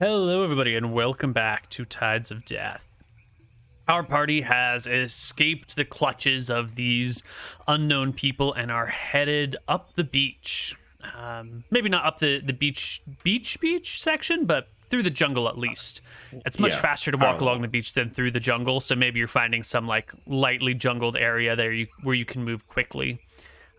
Hello, everybody, and welcome back to Tides of Death. Our party has escaped the clutches of these unknown people and are headed up the beach. Maybe not up the beach section, but through the jungle at least. It's much faster to walk along the beach than through the jungle, so maybe you're finding some like lightly jungled area there where you can move quickly.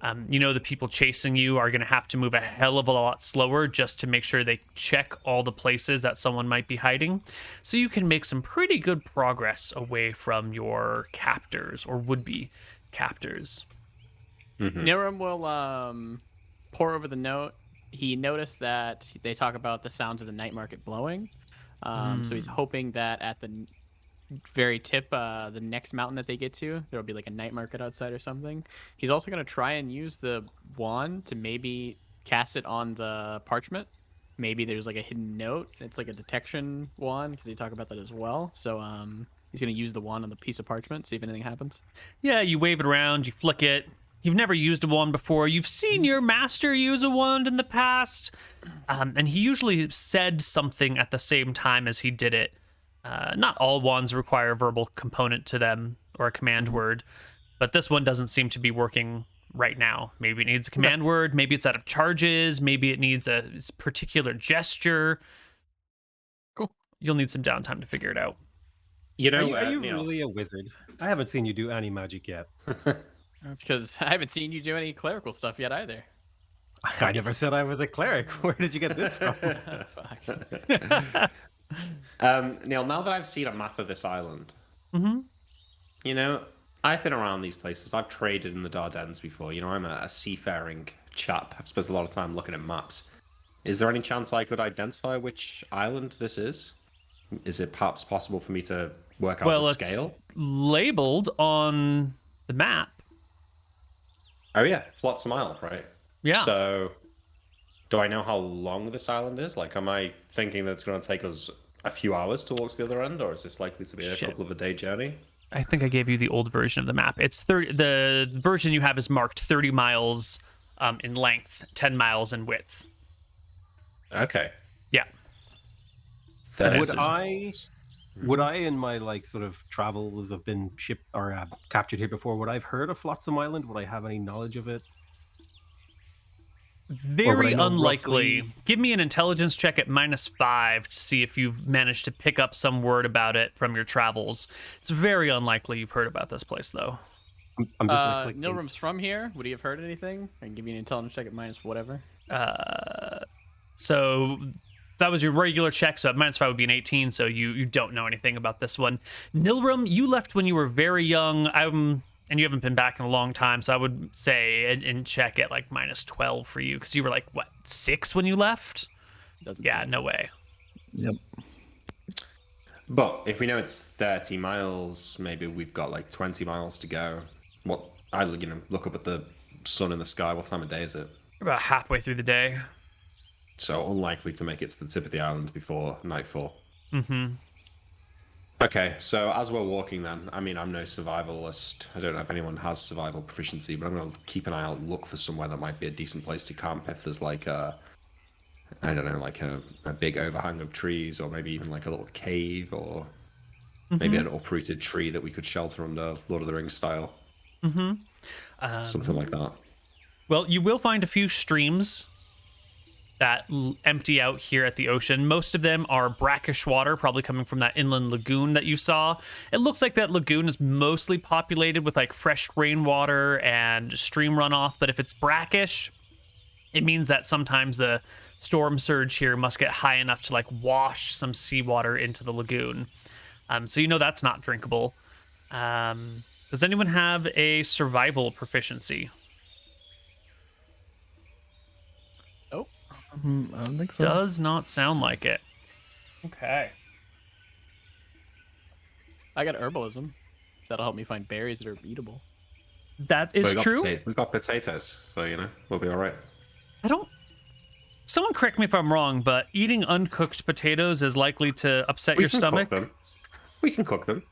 The people chasing you are going to have to move a hell of a lot slower just to make sure they check all the places that someone might be hiding. So you can make some pretty good progress away from your captors or would-be captors. Niram will pour over the note. He noticed that they talk about the sounds of the night market blowing. So he's hoping that at the very tip, the next mountain that they get to, there'll be like a night market outside or something. He's also going to try and use the wand to maybe cast it on the parchment. Maybe there's like a hidden note. It's like a detection wand because they talk about that as well. So he's going to use the wand on the piece of parchment, see if anything happens. Yeah, you wave it around, you flick it. You've never used a wand before. You've seen your master use a wand in the past. And he usually said something at the same time as he did it. Not all wands require a verbal component to them or a command word, but this one doesn't seem to be working right now. Maybe it needs a command word, maybe it's out of charges, maybe it needs a particular gesture. Cool. You'll need some downtime to figure it out. Are you Neal. really a wizard? I haven't seen you do any magic yet. That's because I haven't seen you do any clerical stuff yet either. I never said I was a cleric. Where did you get this from? Fuck. Neal, now that I've seen a map of this island, I've been around these places. I've traded in the Dardanelles before. I'm a seafaring chap. I've spent a lot of time looking at maps. Is there any chance I could identify which island this is? Is it perhaps possible for me to work out the scale? It's labeled on the map. Oh yeah, Flotsam Isle, right? Yeah. So, do I know how long this island is? Like, am I thinking that it's going to take us a few hours to walk to the other end, or is this likely to be a couple of a day journey? I think I gave you the old version of the map. It's 30. The version you have is marked 30 miles in length, 10 miles in width. Okay. Yeah. Would I in my sort of travels have been shipped or captured here before? Would I have heard of Flotsam Island? Would I have any knowledge of it? Very unlikely. Roughly... Give me an intelligence check at -5 to see if you've managed to pick up some word about it from your travels. It's very unlikely you've heard about this place, though. I'm just Nilrum's from here. Would he have heard anything? I can give you an intelligence check at -whatever. So that was your regular check, so at -5 would be an 18, so you don't know anything about this one. Nilrum, you left when you were very young. And you haven't been back in a long time, so I would say and check at like -12 for you, because you were like, what, 6 when you left? Yeah, no way. Yep. But if we know it's 30 miles, maybe we've got like 20 miles to go. I look up at the sun in the sky. What time of day is it? About halfway through the day. So unlikely to make it to the tip of the island before nightfall. Mm-hmm. Okay, so as we're walking then, I'm no survivalist. I don't know if anyone has survival proficiency, but I'm going to keep an eye out, look for somewhere that might be a decent place to camp if there's like a big overhang of trees, or maybe even like a little cave, or maybe an uprooted tree that we could shelter under, Lord of the Rings style. Something like that. Well, you will find a few streams that empty out here at the ocean. Most of them are brackish water, probably coming from that inland lagoon that you saw. It looks like that lagoon is mostly populated with like fresh rainwater and stream runoff, but if it's brackish, it means that sometimes the storm surge here must get high enough to like wash some seawater into the lagoon. So that's not drinkable. Does anyone have a survival proficiency? I don't think so. Does not sound like it. Okay. I got herbalism. That'll help me find berries that are eatable. That is true. We've got potatoes, so we'll be all right. Someone correct me if I'm wrong, but eating uncooked potatoes is likely to upset your stomach. We can cook them.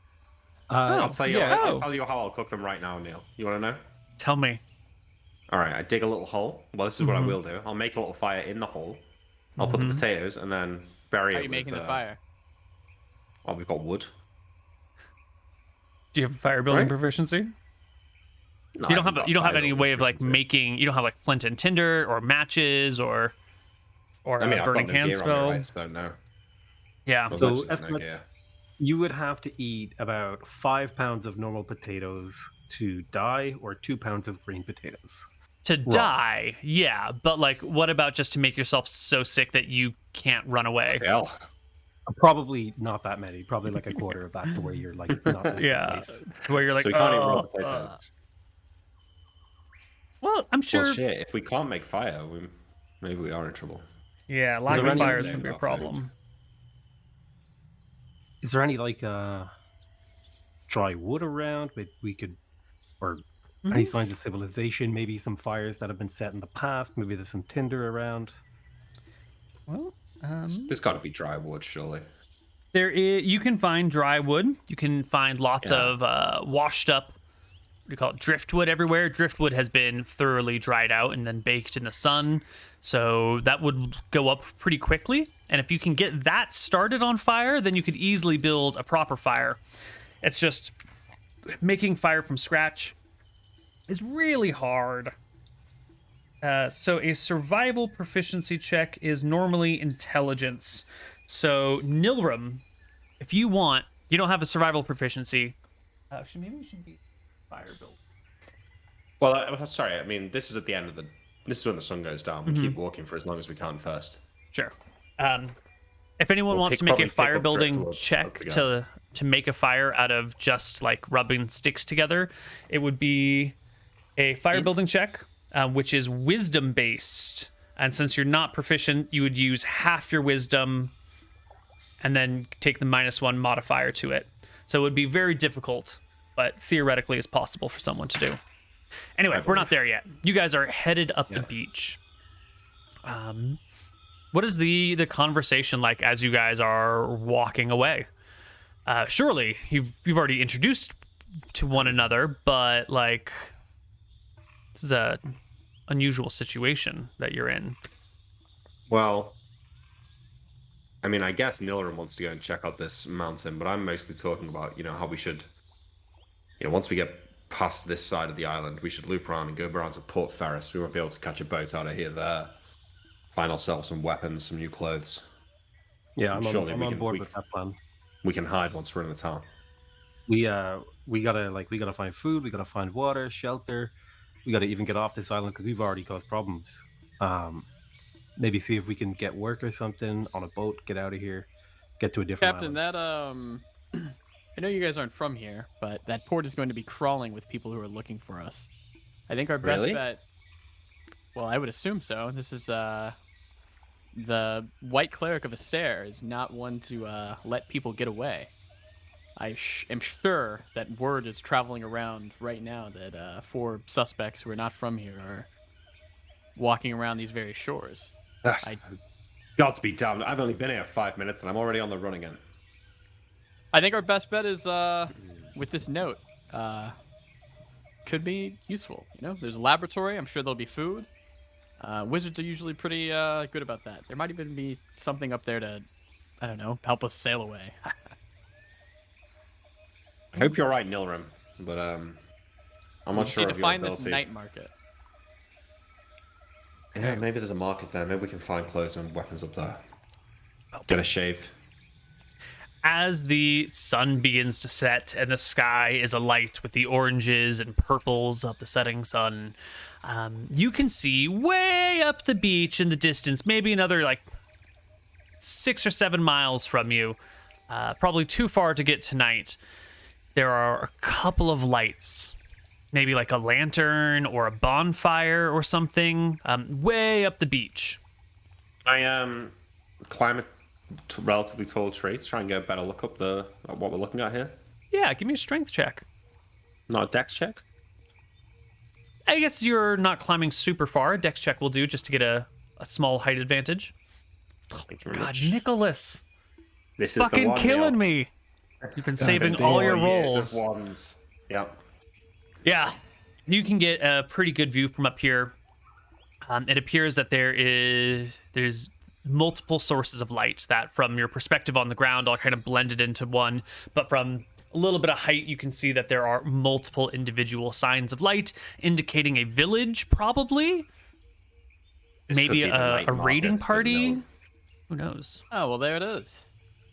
I'll tell you how I'll cook them right now, Neal. You want to know? Tell me. All right, I dig a little hole. Well, this is what I will do. I'll make a little fire in the hole. I'll put the potatoes and then bury How it are you with, making the fire? Oh, we've got wood. Do you have fire building Right. proficiency? No, You I don't haven't have got you don't have fire any building way of like proficiency. making. You don't have like flint and tinder or matches or I mean, a I've burning got no hand gear spell. on me, right? So no. Yeah. Well, So virtually no estimates, gear. you would have to eat about 5 pounds of normal potatoes to die, or 2 pounds of green potatoes. To Raw. die, yeah, but like, what about just to make yourself so sick that you can't run away? Hell. Probably not that many. Probably like a quarter of that to where you're like not in Yeah, place. where you're like, So we can't eat raw "Oh, potatoes. well, I'm sure. Well, shit. If we can't make fire, maybe we are in trouble. Yeah, lack there of any- fire is gonna be a About food. problem. Is there any like dry wood around that we could, or any signs of civilization? Maybe some fires that have been set in the past. Maybe there's some tinder around. Well, There's got to be dry wood, surely. there is. You can find dry wood. You can find lots Yeah. of washed up. What do you call it? Driftwood everywhere. Driftwood has been thoroughly dried out and then baked in the sun, so that would go up pretty quickly. And if you can get that started on fire, then you could easily build a proper fire. It's just making fire from scratch is really hard. So a survival proficiency check is normally intelligence. So Nilram, if you want, you don't have a survival proficiency. Actually, maybe we should be fire build. Well, sorry. I mean, this is at the end of the. This is when the sun goes down. We keep walking for as long as we can first. Sure. If anyone We'll wants to make probably a pick fire up building driftwood check again. to make a fire out of just like rubbing sticks together, it would be a fire building check, which is wisdom based. And since you're not proficient, you would use half your wisdom and then take the -1 modifier to it. So it would be very difficult, but theoretically is possible for someone to do. Anyway, we're not there yet. You guys are headed up the beach. What is the conversation like as you guys are walking away? Surely you've already introduced to one another, but like this is a unusual situation that you're in. Well, I mean, I guess Nilram wants to go and check out this mountain, but I'm mostly talking about, how we should, once we get past this side of the island, we should loop around and go around to Port Ferris. We won't be able to catch a boat out of here there. Find ourselves some weapons, some new clothes. Yeah, I'm Surely on we can- board we- with that plan. We can hide once we're in the town. We gotta find food. We gotta find water, shelter. We gotta even get off this island because we've already caused problems. Maybe see if we can get work or something on a boat. Get out of here. Get to a different Captain, island. that I know you guys aren't from here, but that port is going to be crawling with people who are looking for us. I think our Really? best bet. Well, I would assume so. This is the White Cleric of Astaire is not one to let people get away. I am sure that word is traveling around right now that 4 suspects who are not from here are walking around these very shores. Gods be damned. I've only been here 5 minutes and I'm already on the run again. I think our best bet is with this note. Could be useful. There's a laboratory. I'm sure there'll be food. Wizards are usually pretty good about that. There might even be something up there to, I don't know, help us sail away. I hope you're right, Nilram, but I'm not We sure need of to your find this ability. night market. Yeah, maybe there's a market there. Maybe we can find clothes and weapons up there. Get a shave. As the sun begins to set and the sky is alight with the oranges and purples of the setting sun, you can see way up the beach in the distance, maybe another like 6 or 7 miles from you, probably too far to get tonight. There are a couple of lights, maybe like a lantern or a bonfire or something, way up the beach. I climb a relatively tall tree to try and get a better look up at what we're looking at here. Yeah, give me a strength check. Not a dex check. I guess you're not climbing super far. A dex check will do just to get a small height advantage. Thank you very God, much. Nicholas, This is the fucking one, killing Neal. me. You've been saving all your 4 years rolls. of ones. Yep. Yeah, you can get a pretty good view from up here. It appears that there's multiple sources of light that from your perspective on the ground all kind of blended into one, but from a little bit of height you can see that there are multiple individual signs of light indicating a village, probably. This could Maybe be the night a market raiding that party. Nil- Who knows? Oh, well, there it is.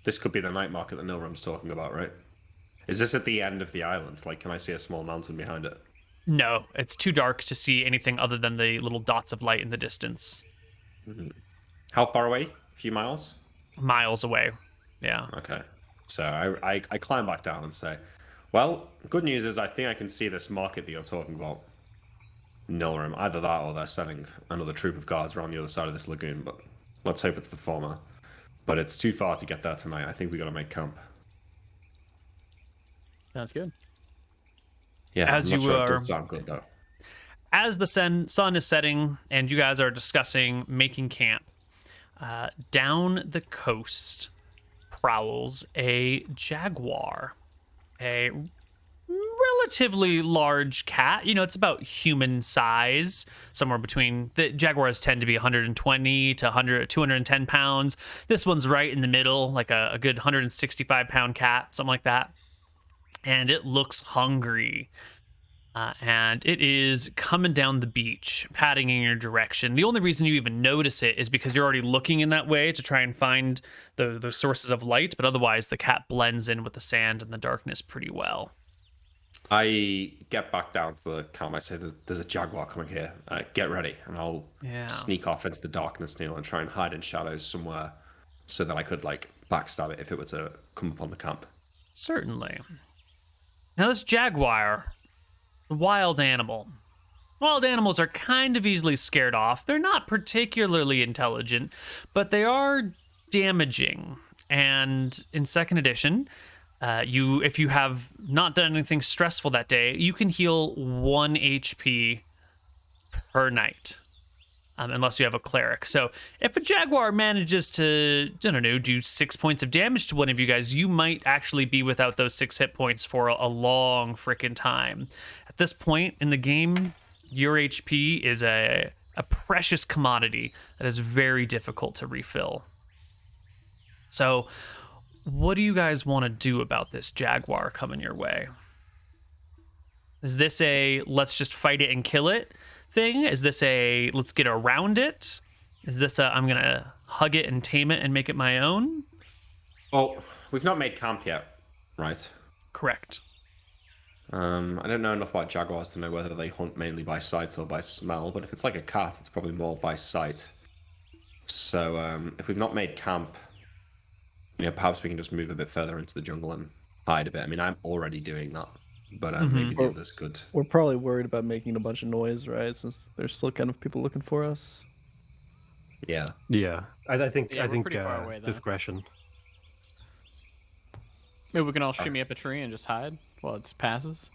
This could be the night market that Nilrum's talking about, right? Is this at the end of the island? Like, can I see a small mountain behind it? No, it's too dark to see anything other than the little dots of light in the distance. How far away? A few miles? Miles away. Yeah. Okay. So I climb back down and say, well, good news is I think I can see this market that you're talking about. Nilrum. Either that or they're sending another troop of guards around the other side of this lagoon, but let's hope it's the former. But it's too far to get there tonight. I think we got to make camp. Sounds good. Yeah, As I'm not you sure it are- does sound good though. As the sun is setting and you guys are discussing making camp, down the coast prowls a jaguar, a relatively large cat. You know, it's about human size, somewhere between, the jaguars tend to be 120 to 210 pounds. This one's right in the middle, like a good 165-pound cat, something like that. And it looks hungry. And it is coming down the beach, padding in your direction. The only reason you even notice it is because you're already looking in that way to try and find the sources of light, but otherwise the cat blends in with the sand and the darkness pretty well. I get back down to the camp. I say, there's a jaguar coming here. Get ready. And I'll sneak off into the darkness, Neal, and try and hide in shadows somewhere so that I could, like, backstab it if it were to come upon the camp. Certainly. Now this jaguar, a wild animal. Wild animals are kind of easily scared off. They're not particularly intelligent, but they are damaging. And in second edition, if you have not done anything stressful that day, you can heal 1 HP per night, unless you have a cleric. So if a jaguar manages to, I don't know, do 6 points of damage to one of you guys, you might actually be without those 6 hit points for a long freaking time. At this point in the game, your HP is a precious commodity that is very difficult to refill. So what do you guys want to do about this jaguar coming your way? Is this a let's just fight it and kill it thing? Is this a let's get around it? Is this a I'm going to hug it and tame it and make it my own? Well, we've not made camp yet, right? Correct. I don't know enough about jaguars to know whether they hunt mainly by sight or by smell, but if it's like a cat, it's probably more by sight. So if we've not made camp, perhaps we can just move a bit further into the jungle and hide a bit. I mean, I'm already doing that, but maybe the others could. We're probably worried about making a bunch of noise, right? Since there's still kind of people looking for us. Yeah. Yeah, I think we're pretty far away, though. discretion. Maybe we can all shimmy up a tree and just hide while it passes.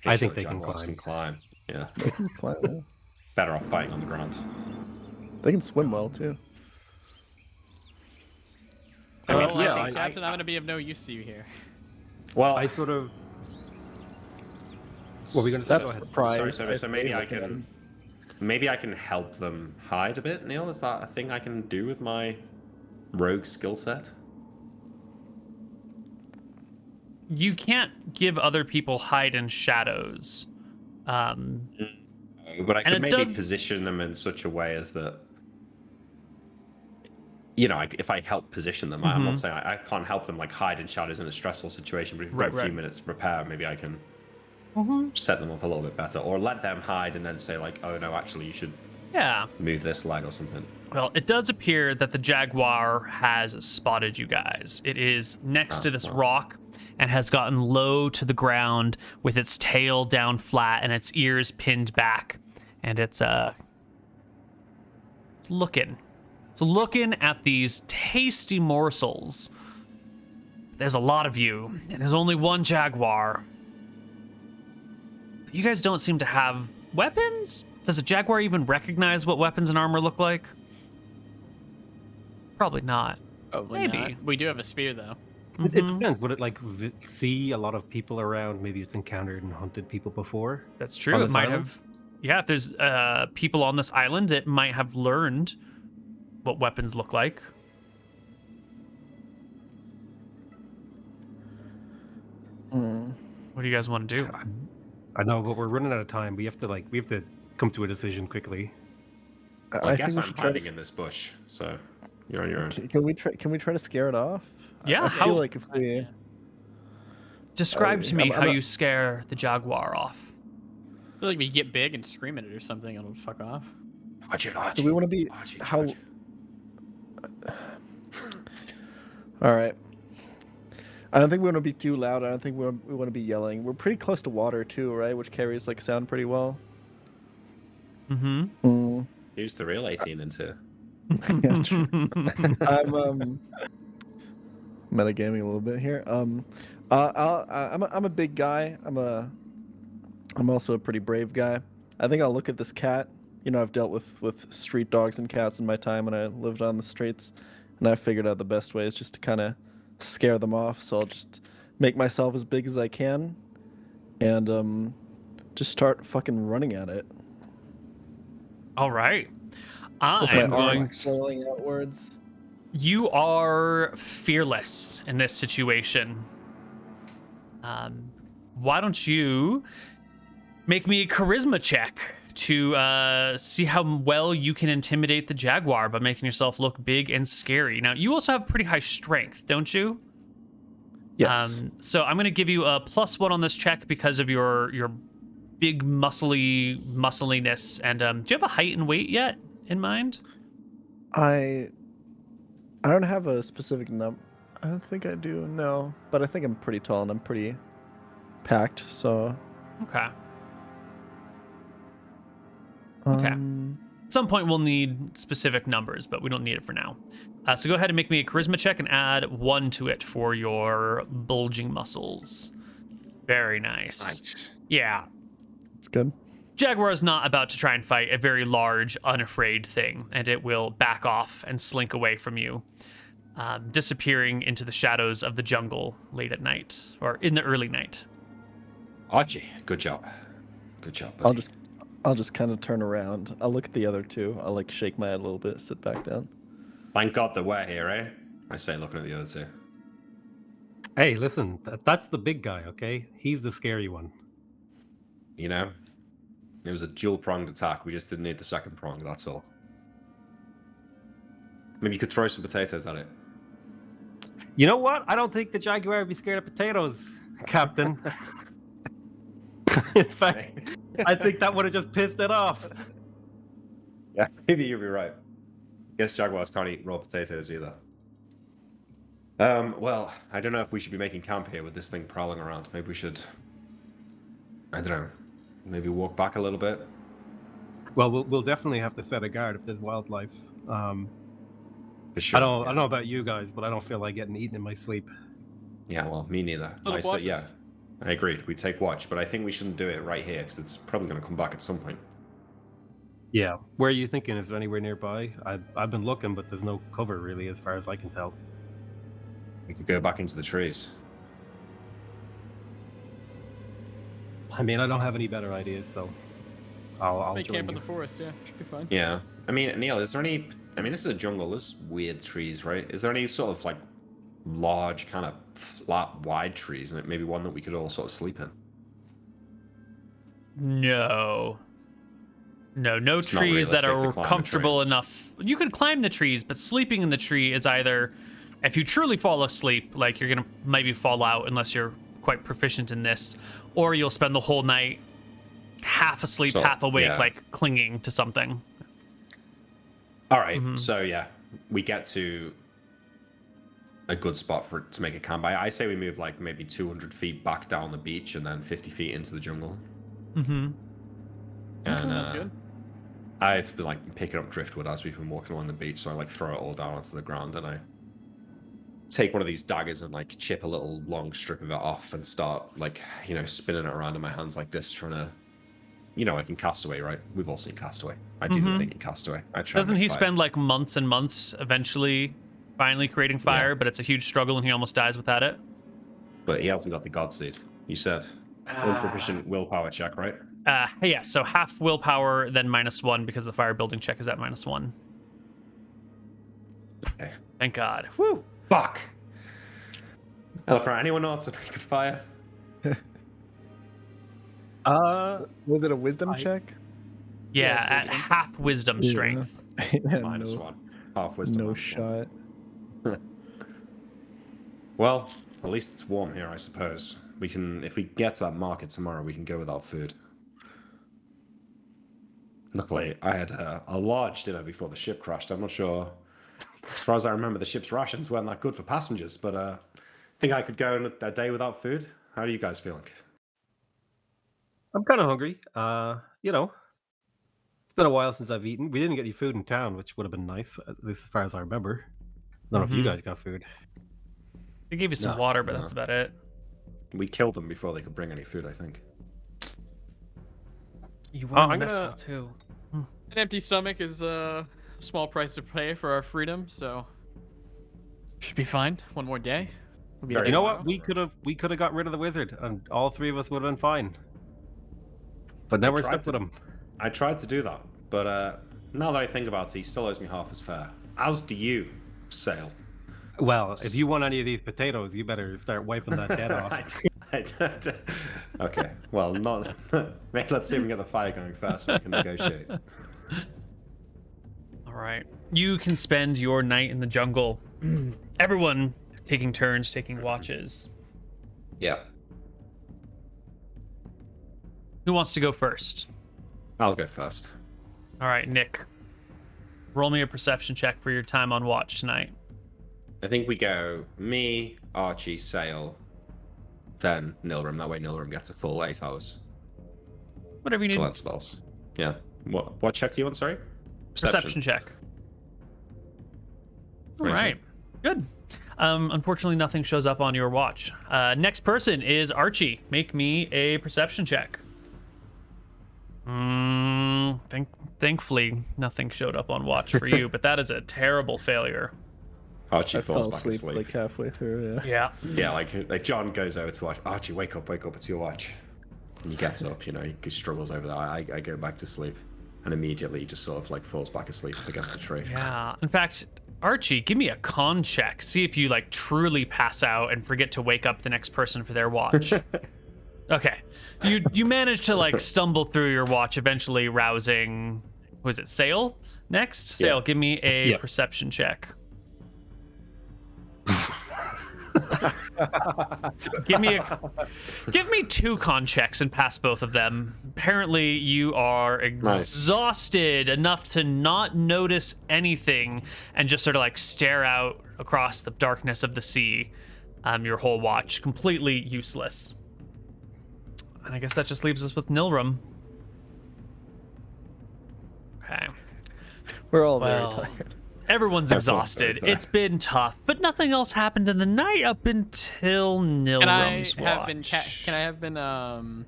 I think they jaguars can climb. Yeah. Yeah. Better off fighting on the ground. They can swim well too. I mean, yeah, think, Captain, I'm going to be of no use to you here. Well, I sort of. What are we going to say? That's Go ahead. surprise. So maybe I can help them hide a bit, Neal. Is that a thing I can do with my rogue skill set? You can't give other people hide in shadows. But I could maybe position them in such a way as that, if I help position them, I'm not saying I can't help them like hide in shadows in a stressful situation, but if we've got a few minutes to prepare, maybe I can set them up a little bit better, or let them hide and then say like, oh no, actually you should move this leg or something. Well, it does appear that the jaguar has spotted you guys. It is next to this rock and has gotten low to the ground with its tail down flat and its ears pinned back. And it's looking. It's looking at these tasty morsels. There's a lot of you, and there's only one jaguar. You guys don't seem to have weapons? Does a jaguar even recognize what weapons and armor look like? Probably not. Probably Maybe. not. We do have a spear, though. It depends. Would it like see a lot of people around? Maybe it's encountered and hunted people before. That's true. On It this might island? have. Yeah, if there's people on this island, it might have learned what weapons look like. What do you guys want to do? I know, but we're running out of time. We have to come to a decision quickly. Well, I guess think we I'm should try hiding to. in this bush, so you're on your own. Can we try? Can we try to scare it off? Yeah, I how- feel like if we. Yeah. Describe to me I'm how not- you scare the jaguar off. I feel like if you get big and scream at it or something, it'll fuck off. Do we want to be how? All right. I don't think we want to be too loud. I don't think we want to be yelling. We're pretty close to water too, right? Which carries like sound pretty well. Mm-hmm. Who's the real 18 into? Yeah, true. I'm metagaming a little bit here. I'm a big guy. I'm also a pretty brave guy. I think I'll look at this cat. You know, I've dealt with street dogs and cats in my time when I lived on the streets, and I figured out the best way is just to kind of scare them off. So I'll just make myself as big as I can, and just start fucking running at it. All right. With my I'm going. arms flailing outwards. You are fearless in this situation. Why don't you make me a charisma check to see how well you can intimidate the jaguar by making yourself look big and scary. Now, you also have pretty high strength, don't you? Yes. So I'm going to give you a +1 on this check because of your big muscliness. And do you have a height and weight yet in mind? I don't have a specific number. I don't think I do. No, but I think I'm pretty tall and I'm pretty packed. So. Okay. Okay. At some point, we'll need specific numbers, but we don't need it for now. So go ahead and make me a charisma check and add 1 to it for your bulging muscles. Very nice. Nice. Yeah. It's good. Jaguar is not about to try and fight a very large, unafraid thing, and it will back off and slink away from you, disappearing into the shadows of the jungle late at night, or in the early night. Archie, good job. Good job, buddy. I'll just kind of turn around. I'll look at the other two. I'll like shake my head a little bit, sit back down. Thank God that we're here, eh? I say, looking at the other two. Hey, listen, that's the big guy, okay? He's the scary one. You know, it was a dual-pronged attack. We just didn't need the second prong, that's all. Maybe you could throw some potatoes at it. You know what? I don't think the jaguar would be scared of potatoes, Captain. In fact, I think that would have just pissed it off. Yeah, maybe you'll be right. Guess jaguars can't eat raw potatoes either. Well, I don't know if we should be making camp here with this thing prowling around. Maybe we should, I don't know, maybe walk back a little bit. Well, we'll definitely have to set a guard if there's wildlife. For sure. I don't know about you guys, but I don't feel like getting eaten in my sleep. Yeah, well, me neither. Little I say, watches. yeah, I agreed. We take watch, but I think we shouldn't do it right here because it's probably going to come back at some point. Yeah. Where are you thinking? Is there anywhere nearby? I've been looking, but there's no cover really, as far as I can tell. We could go back into the trees. I mean, I don't have any better ideas, so I'll Make join camp in you. the forest, yeah. Should be fine. Yeah. I mean, Neal, is there any... I mean, this is a jungle. There's weird trees, right? Is there any sort of, like, large, kind of flat, wide trees? And maybe one that we could all sort of sleep in? No, It's not trees that realistic to are climb a comfortable enough. You could climb the trees, but sleeping in the tree is either, if you truly fall asleep, like you're gonna maybe fall out unless you're quite proficient in this, or you'll spend the whole night half asleep, So, half awake, yeah. like clinging to something. All right, so yeah, we get to a good spot to make a camp. I say we move like maybe 200 feet back down the beach and then 50 feet into the jungle. Mm-hmm. And Sounds good. I've been like picking up driftwood as we've been walking along the beach, so I like throw it all down onto the ground and I take one of these daggers and like chip a little long strip of it off and start like, you know, spinning it around in my hands like this, trying to, you know, like in Castaway, right? We've all seen Castaway. I do the thing in Castaway. I try. Doesn't and he make fire. spend like months and months eventually finally creating fire, Yeah. but it's a huge struggle and he almost dies without it? But he hasn't got the God Seed. You said. Proficient willpower check, right? Yeah, so half willpower, then -1 because the fire building check is at -1. Okay. Thank God. Whew. Fuck. Eloquent, anyone else a good fire? Was it a wisdom I- check? Yeah, it's at wisdom. half wisdom strength. Yeah, Minus no, one. Half wisdom. no minus one. shot. Well, at least it's warm here, I suppose. We can, if we get to that market tomorrow, we can go without food. Luckily, I had a large dinner before the ship crashed. I'm not sure. As far as I remember, the ship's rations weren't that good for passengers, but I think I could go a day without food. How are you guys feeling? I'm kind of hungry. It's been a while since I've eaten. We didn't get any food in town, which would have been nice, at least as far as I remember. I don't know if you guys got food. They gave you some No, water, but no. that's about it. We killed them before they could bring any food, I think. You were in the I'm mess gonna- hall too. An empty stomach is a small price to pay for our freedom, so should be fine. One more day. We'll be Very You know wise. what? We could have got rid of the wizard, and all three of us would have been fine. But now we're tried stuck with to- him. I tried to do that, but now that I think about it, he still owes me half his fare. As do you, Sail. Well, if you want any of these potatoes, you better start wiping that dead off. Okay, well, not. Let's see if we can get the fire going first so we can negotiate. All right. You can spend your night in the jungle. Everyone taking turns, taking watches. Yeah, Who wants to go first? I'll go first. All right, Nick. Roll me a perception check for your time on watch tonight. I think we go me, Archie, Sail, then Nilrim. That way Nilrim gets a full 8 hours. Whatever you need. So that spells. Yeah. What check do you want, sorry? Perception check. All right. Good. Unfortunately, nothing shows up on your watch. Next person is Archie. Make me a perception check. Thankfully, nothing showed up on watch for you, but that is a terrible failure. Archie I falls fell back asleep asleep. like halfway through. Yeah. Yeah. Yeah, like John goes over to watch. Archie, wake up, it's your watch. And he gets up, he struggles over that. I go back to sleep. And immediately he just sort of like falls back asleep against the tree. Yeah. In fact, Archie, give me a con check. See if you like truly pass out and forget to wake up the next person for their watch. Okay. You manage to like stumble through your watch, eventually rousing. Was it Sail next? Sail, Yeah. give me a Yeah. perception check. give me 2 con checks and pass both of them. Apparently you are exhausted enough to not notice anything and just sort of like stare out across the darkness of the sea. Your whole watch completely useless. And I guess that just leaves us with Nilrim. Okay. We're all Well, very tired. everyone's Everyone's very exhausted. tired. It's been tough, but nothing else happened in the night up until Can I Nilrim's have watch. been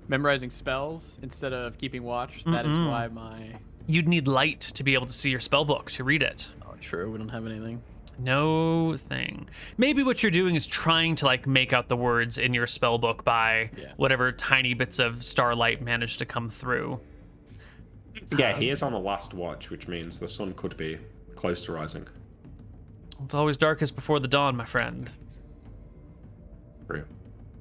memorizing spells instead of keeping watch? That is why my You'd need light to be able to see your spell book to read it. oh true, we don't have anything. No thing. Maybe what you're doing is trying to like make out the words in your spell book by whatever tiny bits of starlight manage to come through. Yeah, he is on the last watch, which means the sun could be close to rising. It's always darkest before the dawn, my friend. True.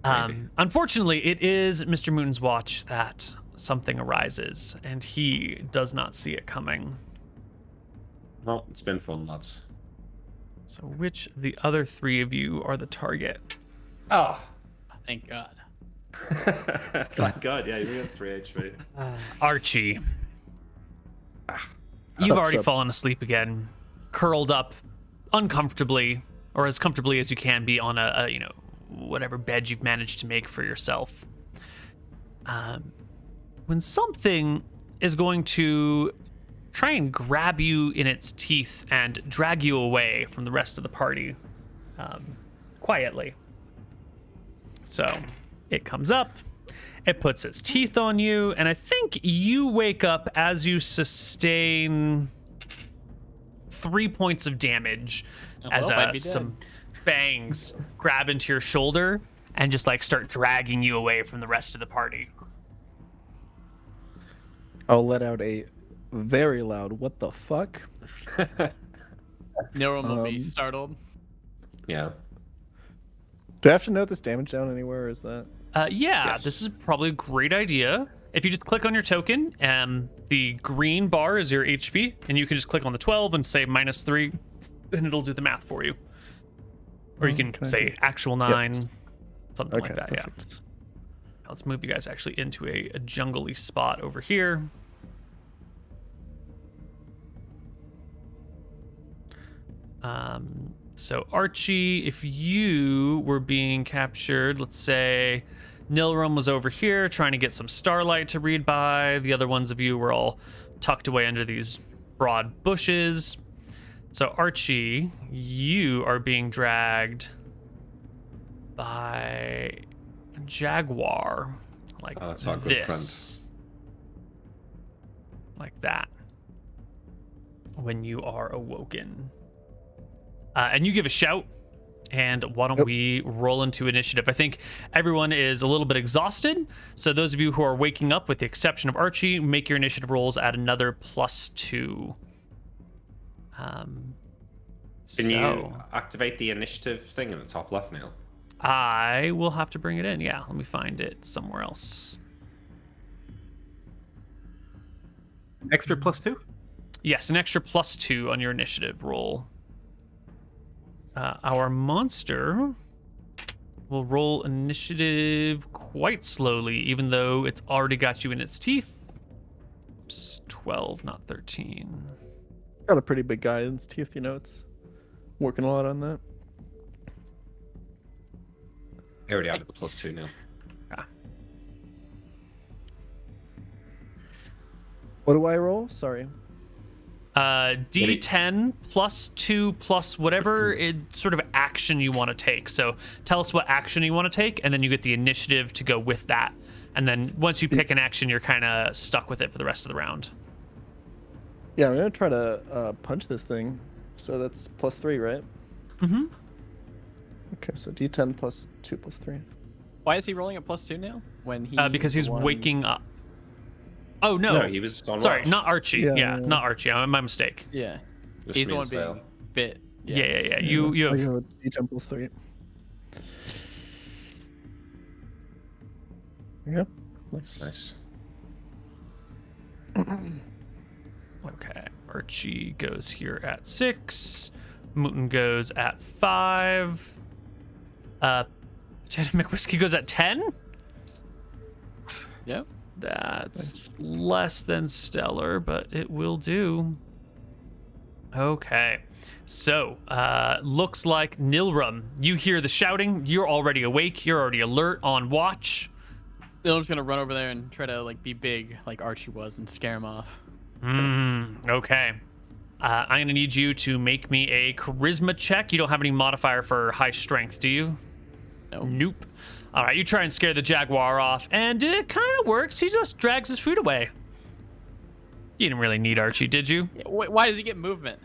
Maybe. Unfortunately, it is MrMouton's watch that something arises, and he does not see it coming. Well, it's been fun, lads. So which of the other 3 of you are the target? Oh. Thank God. Thank God, yeah, you got 3 HP. Archie. You've already up. fallen asleep again, curled up uncomfortably, or as comfortably as you can be on a whatever bed you've managed to make for yourself. When something is going to try and grab you in its teeth and drag you away from the rest of the party, quietly. So it comes up, it puts its teeth on you, and I think you wake up as you sustain 3 points of damage as I'd be dead. some fangs grab into your shoulder and just like start dragging you away from the rest of the party. I'll let out a very loud "What the fuck?" Nerum will be startled. Yeah. Do I have to note this damage down anywhere, or is that? Yeah, Yes. this is probably a great idea. If you just click on your token, the green bar is your HP, and you can just click on the 12 and say -3, and it'll do the math for you. Or you can can I say do- actual 9, something Okay, like that, perfect. yeah. Let's move you guys actually into a jungle-y spot over here. So Archie, if you were being captured, let's say Nilrum was over here trying to get some starlight to read by. The other ones of you were all tucked away under these broad bushes. So Archie, you are being dragged by a jaguar, like Oh, that's our good this, like that. When you are awoken, and you give a shout. And why don't we roll into initiative? I think everyone is a little bit exhausted. So those of you who are waking up, with the exception of Archie, make your initiative rolls at another +2. Can you activate the initiative thing in the top left, Neal? I will have to bring it in. Yeah, let me find it somewhere else. Extra +2? Yes, an extra +2 on your initiative roll. Our monster will roll initiative quite slowly, even though it's already got you in its teeth. Oops, 12, not 13. Got a pretty big guy in its teeth, you know. It's working a lot on that. I already added the +2 now. What do I roll? Sorry. D10 +2 plus whatever sort of action you want to take. So tell us what action you want to take, and then you get the initiative to go with that. And then once you pick an action, you're kind of stuck with it for the rest of the round. Yeah, I'm gonna try to punch this thing. So that's +3, right? Mm-hmm. Okay, so D10 +2 +3. Why is he rolling a +2 now? When he Because he's the one- waking up. Oh, no. No, he was on Sorry, watch. not Archie. Yeah. Yeah, not Archie. My mistake. Yeah, Just he's the me one and being Sale. bit. Yeah. You I have... go D10 +3. Yep. Nice. Nice. Okay. Archie goes here at 6. Mooton goes at 5. PotatoMcWhiskey goes at 10? Yep. That's less than stellar, but it will do. Okay. So, looks like Nilrum, you hear the shouting. You're already awake. You're already alert, on watch. Dylan's gonna run over there and try to be big like Archie was and scare him off. Okay. I'm going to need you to make me a charisma check. You don't have any modifier for high strength, do you? No. Nope. All right, you try and scare the jaguar off, and it kind of works. He just drags his food away. You didn't really need Archie, did you? Why does he get movement?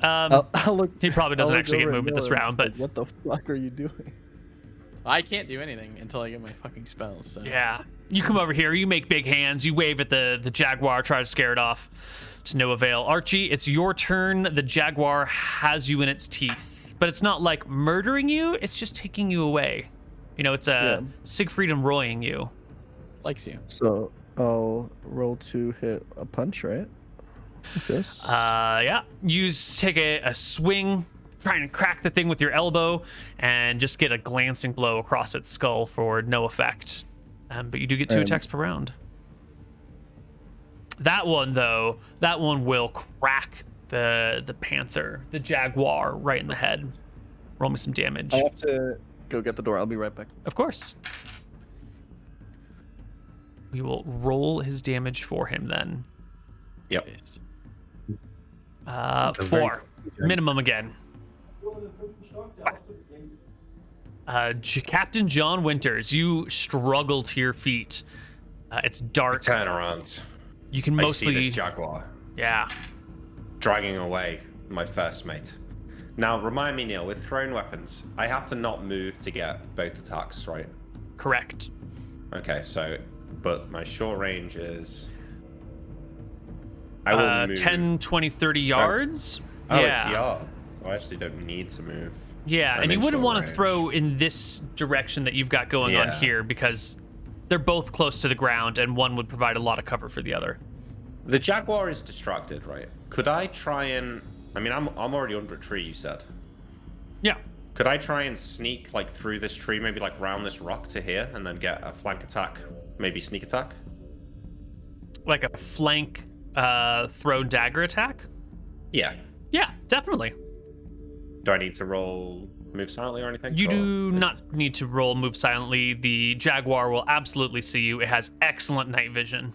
I'll look. He probably doesn't I'll look actually get over at movement this Miller and round, just but like, what the fuck are you doing? I can't do anything until I get my fucking spells. So. yeah. You come over here, you make big hands, you wave at the jaguar, try to scare it off. To no avail. Archie, it's your turn. The jaguar has you in its teeth, but it's not like murdering you, it's just taking you away. You know, it's Siegfried and Roying you. Likes you. So I'll roll to hit a punch, right? Like this. Yeah. You take a swing, trying to crack the thing with your elbow, and just get a glancing blow across its skull for no effect. But you do get 2 attacks per round. That one, though, will crack the panther, the jaguar, right in the head. Roll me some damage. I have to go get the door. I'll be right back. Of course. We will roll his damage for him then. Yep. 4. Minimum again. Captain John Winters, you struggle to your feet. It's dark. Turn around. You can I mostly... see this jaguar Yeah. dragging away my first mate. Now, remind me, Neal, with thrown weapons, I have to not move to get both attacks, right? Correct. Okay, so, but my short range is... I will move. 10, 20, 30 yards. Oh, yeah. it's yard. I actually don't need to move. Yeah, I'm and you in wouldn't short want to range. throw in this direction that you've got going on Yeah. here because they're both close to the ground and one would provide a lot of cover for the other. The jaguar is distracted, right? Could I try and... I mean, I'm already under a tree, you said. Yeah. Could I try and sneak, like, through this tree, maybe, like, round this rock to here, and then get a flank attack, maybe sneak attack? Like a flank throw dagger attack? Yeah. Yeah, definitely. Do I need to roll move silently or anything? You Or do is- not need to roll move silently. The jaguar will absolutely see you. It has excellent night vision.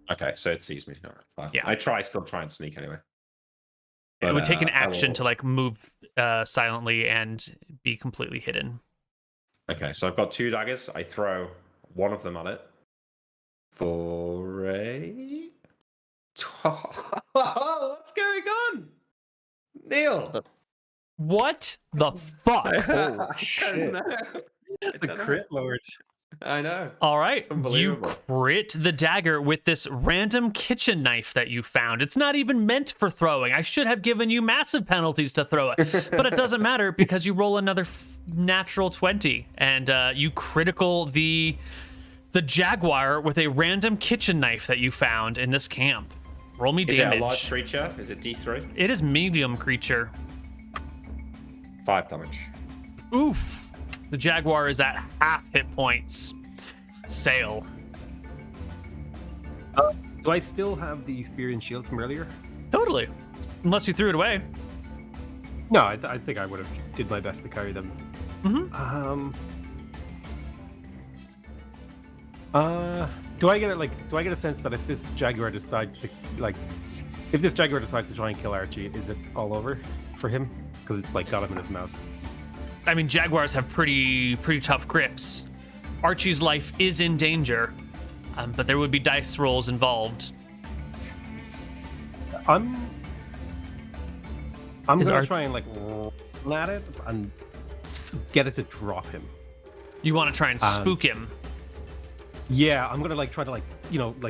Okay, so it sees me. All right, fine. Yeah. I still try and sneak anyway. It would take an I action will- to like move silently and be completely hidden. Okay, so I've got 2 daggers. I throw one of them at it for a... What's going on? Neal! What the fuck? I shit. don't know. I The don't know. crit lord. I know. All right, It's you unbelievable. crit the dagger with this random kitchen knife that you found. It's not even meant for throwing. I should have given you massive penalties to throw it, but it doesn't matter because you roll another natural 20 and you critical the jaguar with a random kitchen knife that you found in this camp. Roll me Is damage. it a large creature? Is it D3? It is medium creature. 5 damage. Oof. The jaguar is at half hit points. Sail. Do I still have the spear and shield from earlier? Totally. Unless you threw it away. No, I think I would have did my best to carry them. Mm-hmm. Do I get it? Like, do I get a sense that if this jaguar decides to try and kill Archie, is it all over for him? Because it's like got him in his mouth. I mean, jaguars have pretty tough grips. Archie's life is in danger, but there would be dice rolls involved. I'm Is gonna Arch- try and like run at it and get it to drop him. You want to try and spook him. Yeah, I'm gonna like try to like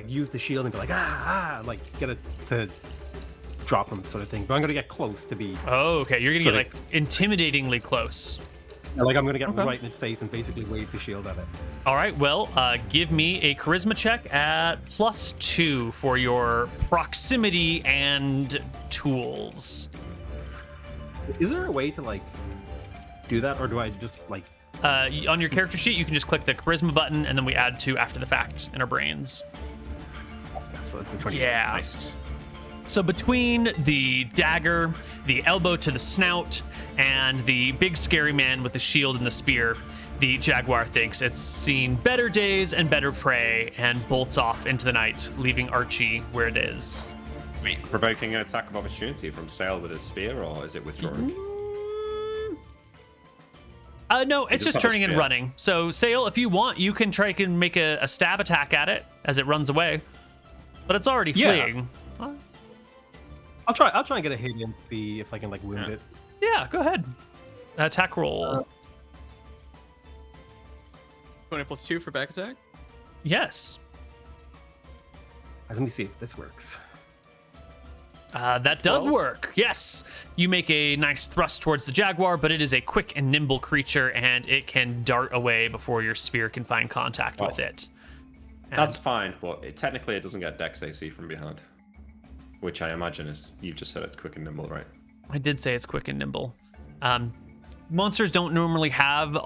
use the shield and be like like get it to drop him sort of thing. But I'm gonna get close to be Oh, okay. You're gonna So get like intimidatingly close. like I'm gonna get Okay. right in its face and basically wave the shield at it. All right. Well, give me a charisma check at +2 for your proximity and tools. Is there a way to like do that, or do I just like? On your character sheet, you can just click the charisma button, and then we add 2 after the fact in our brains. So it's a 20. Yeah. Nice. So between the dagger, the elbow to the snout, and the big scary man with the shield and the spear, the jaguar thinks it's seen better days and better prey and bolts off into the night, leaving Archie where it is. Wait, provoking an attack of opportunity from Sail with his spear, or is it withdrawing? No, it's just just have a turning and spear. running. So, Sail, if you want, you can try and make a stab attack at it as it runs away. But it's already Yeah. fleeing. I'll try and get a hit in, see if I can like wound Yeah. it. Yeah, go ahead. Attack roll. 20 plus 2 for back attack. Yes. Let me see if this works. That does 12? work. Yes. You make a nice thrust towards the jaguar, but it is a quick and nimble creature, and it can dart away before your spear can find contact with Oh. it. And That's fine, but technically it doesn't get Dex AC from behind. Which I imagine is, you just said it's quick and nimble, right? I did say it's quick and nimble. Monsters don't normally have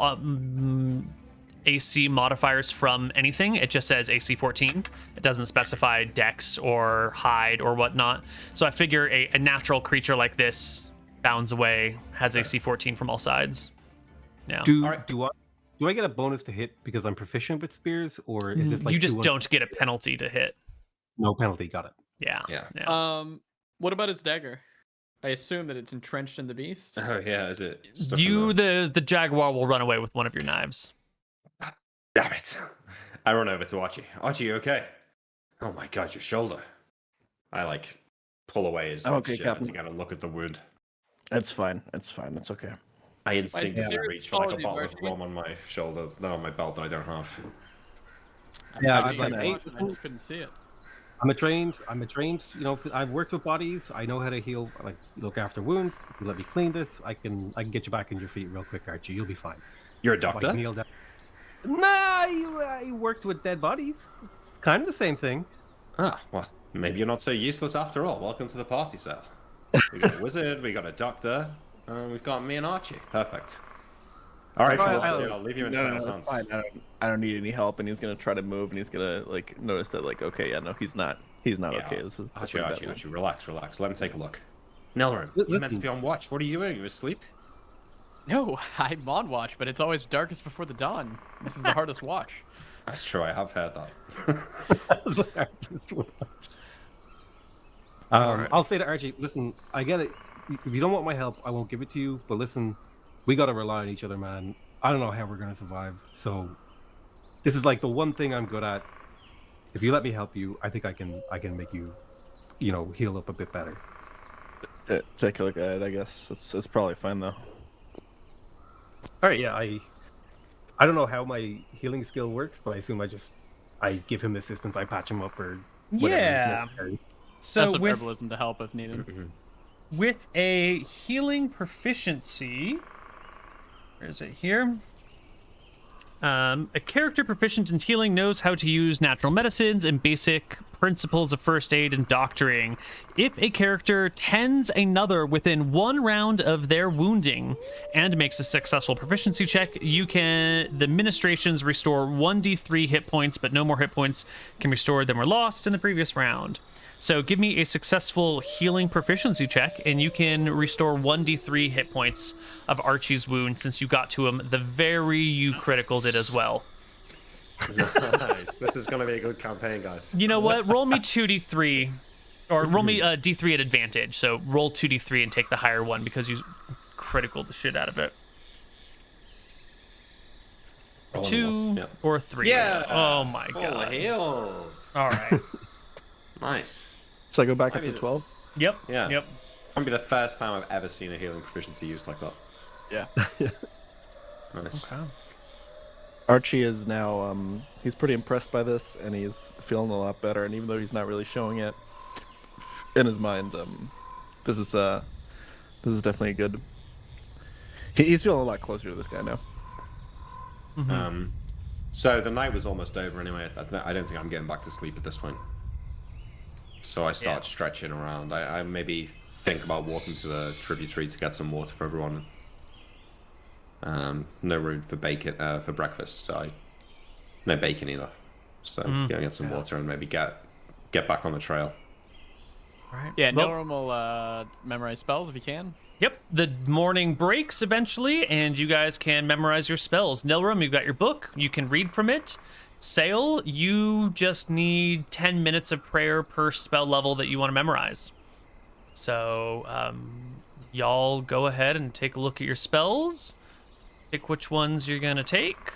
AC modifiers from anything. It just says AC 14. It doesn't specify Dex or hide or whatnot. So I figure a natural creature like this bounds away, has AC 14 from all sides. Yeah. Do Alright. do I get a bonus to hit because I'm proficient with spears, or is this like you just 2 don't get a penalty to hit. no penalty? Got it. Yeah. Yeah. What about his dagger? I assume that it's entrenched in the beast. Oh yeah, is it stuck in You, the... the jaguar, will run away with one of your knives. Damn it. I run over to Archie. Archie, you okay? Oh my god, your shoulder. I like pull away his I'm okay, shirt Captain. to get a look at the wound. That's fine. That's fine. That's okay. I instinctively sincere reach for like a apologies, bottle of Archie. rum on my shoulder, not on my belt that I don't have. Yeah, I I was was like, like, hey, I just couldn't see it. I'm a trained. You know, I've worked with bodies. I know how to heal, like look after wounds. If you let me clean this, I can get you back on your feet real quick, Archie. You'll be fine. You're a If I can doctor? heal that. Nah, I worked with dead bodies. It's kind of the same thing. Ah, well, maybe you're not so useless after all. Welcome to the party, sir. We got a wizard, we got a doctor, we've got me and Archie. Perfect. All right, Sorry, Archie, I'll leave you in Sal's hands. Fine. I don't need any help, and he's gonna try to move, and he's gonna like notice that like, okay, yeah, no, he's not okay. This is Archie, pretty bad. Archie, relax. Let him take a look. Nelron, you're meant to be on watch. What are you doing? You asleep? No, I'm on watch, but it's always darkest before the dawn. This is the hardest watch. That's true. I have heard that. I'll say to Archie, listen, I get it. If you don't want my help, I won't give it to you. But listen, we gotta rely on each other, man. I don't know how we're gonna survive. So this is like the one thing I'm good at. If you let me help you, I think I can make you, you know, heal up a bit better. Take a look at it. I guess it's probably fine though. All right, yeah, I don't know how my healing skill works, but I assume I give him assistance, I patch him up or whatever is necessary. So That's with herbalism to help if needed. with a healing proficiency, where is it here? A character proficient in healing knows how to use natural medicines and basic principles of first aid and doctoring. If a character tends another within 1 round of their wounding and makes a successful proficiency check, the ministrations restore 1d3 hit points, but no more hit points can be restored than were lost in the previous round. So give me a successful healing proficiency check, and you can restore 1d3 hit points of Archie's wound since you got to him the very you critical did as well. Nice. This is going to be a good campaign, guys. You know what? Roll me 2d3, or roll me a d3 at advantage. So roll 2d3 and take the higher one because you critical the shit out of it. Roll 2 Yep. or 3. Yeah. Oh my Full god. heals. All right. Nice. So I go back up Maybe to 12. Yep. Yeah. Yep. That'll be the first time I've ever seen a healing proficiency used like that. Yeah. Nice. Okay. Archie is now he's pretty impressed by this, and he's feeling a lot better. And even though he's not really showing it in his mind, this is definitely a good. He's feeling a lot closer to this guy now. So the night was almost over anyway. I don't think I'm getting back to sleep at this point. So I start stretching around. I maybe think about walking to a tributary to get some water for everyone. No room for bacon for breakfast, so no bacon either. So go get some water and maybe get back on the trail. All right. Yeah, Well, Nelram will memorize spells if he can. Yep, the morning breaks eventually, and you guys can memorize your spells. Nilram, you've got your book. You can read from it. Sail, you just need 10 minutes of prayer per spell level that you want to memorize. So, y'all go ahead and take a look at your spells. Pick which ones you're going to take.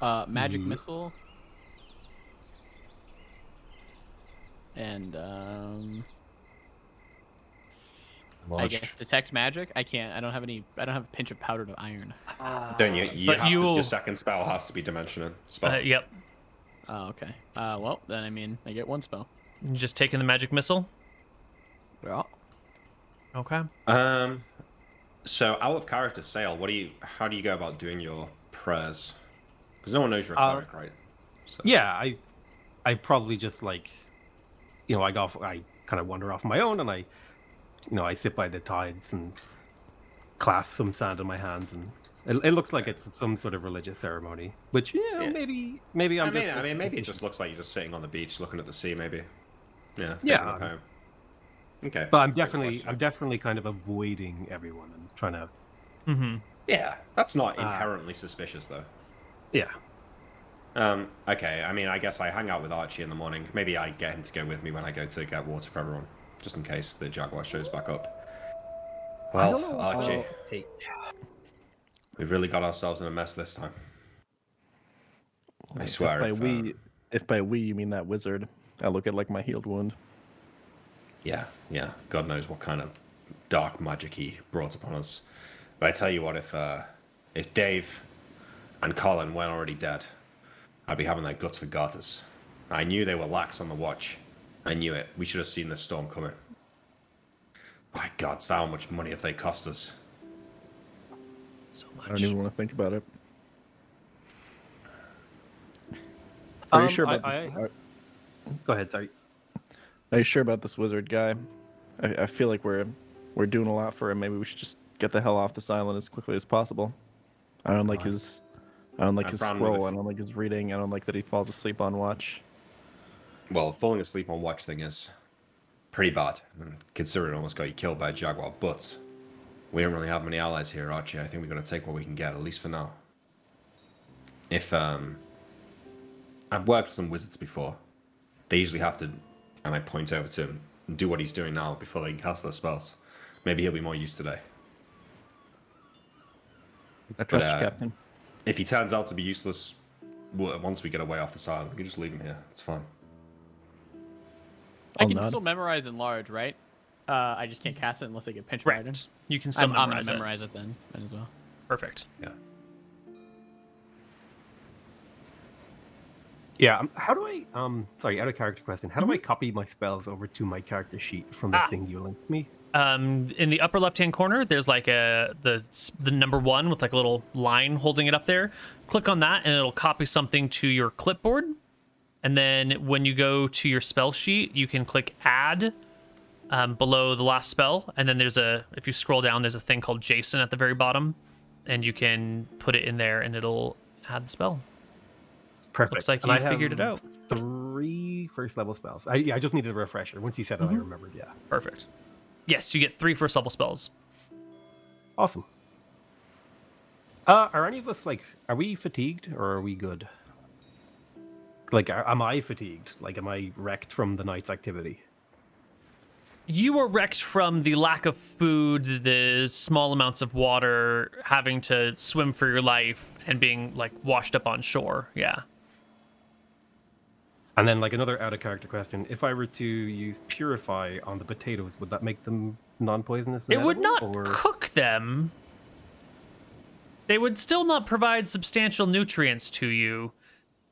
Magic missile. And I guess detect magic. I can't. I don't have a pinch of powdered iron. Don't you? But Have you to, will- your second spell has to be dimensioning spell. Yep. Oh, okay. Well, then I get 1 spell. You're just taking the magic missile. Yeah. Okay. So out of character, Sail. How do you go about doing your prayers? Because no one knows you're a cleric, right? So. Yeah, I probably just like, you know, I kind of wander off on my own, and I sit by the tides and clasp some sand in my hands, and it looks like it's some sort of religious ceremony. Which maybe I'm maybe it just looks like you're just sitting on the beach looking at the sea, maybe. Yeah. Yeah. thinking of home. Okay. But I'm definitely kind of avoiding everyone and trying to. Mm-hmm. Yeah, that's not inherently suspicious, though. Yeah. Okay, I mean, I guess I hang out with Archie in the morning. Maybe I get him to go with me when I go to get water for everyone, just in case the Jaguar shows back up. Well, Archie, we've really got ourselves in a mess this time. I swear. If by we you mean that wizard, I look at like my healed wound. Yeah. God knows what kind of dark magic he brought upon us. But I tell you what, if Dave and Colin weren't already dead, I'd be having their guts for garters. I knew they were lax on the watch. I knew it. We should have seen this storm coming. My God, so how much money have they cost us? So much. I don't even want to think about it. Are you sure about Go ahead, sorry. Are you sure about this wizard guy? I feel like we're doing a lot for him. Maybe we should just get the hell off this island as quickly as possible. I don't like his scroll. I don't like his reading. I don't like that he falls asleep on watch. Well, falling asleep on watch thing is pretty bad, considering it almost got you killed by a jaguar. But we don't really have many allies here, Archie. I think we've got to take what we can get, at least for now. If I've worked with some wizards before, they usually have to, and I point over to him, do what he's doing now before they can cast their spells. Maybe he'll be more used today. I trust you, Captain. If he turns out to be useless once we get away off this island, we can just leave him here. It's fine. I can still memorize enlarge, right? I just can't cast it unless I get pinch right. You can still I'm memorize gonna memorize it then as well. Perfect. Yeah. Yeah, how do I, sorry, out of character question. How do I copy my spells over to my character sheet from the thing you linked me? In the upper left-hand corner, there's like the number 1 with like a little line holding it up there. Click on that and it'll copy something to your clipboard. And then when you go to your spell sheet, you can click add below the last spell. And then if you scroll down, there's a thing called Jason at the very bottom. And you can put it in there and it'll add the spell. Perfect. Looks like you figured it out. 3 first level spells. I just needed a refresher. Once you said it, I remembered, yeah. Perfect. Yes, you get 3 first level spells. Awesome. Are any of us, like, are we fatigued or are we good? Like, am I fatigued? Like, am I wrecked from the night's activity? You were wrecked from the lack of food, the small amounts of water, having to swim for your life, and being, like, washed up on shore. Yeah. And then, like, another out-of-character question. If I were to use Purify on the potatoes, would that make them non-poisonous? It would not cook them. They would still not provide substantial nutrients to you.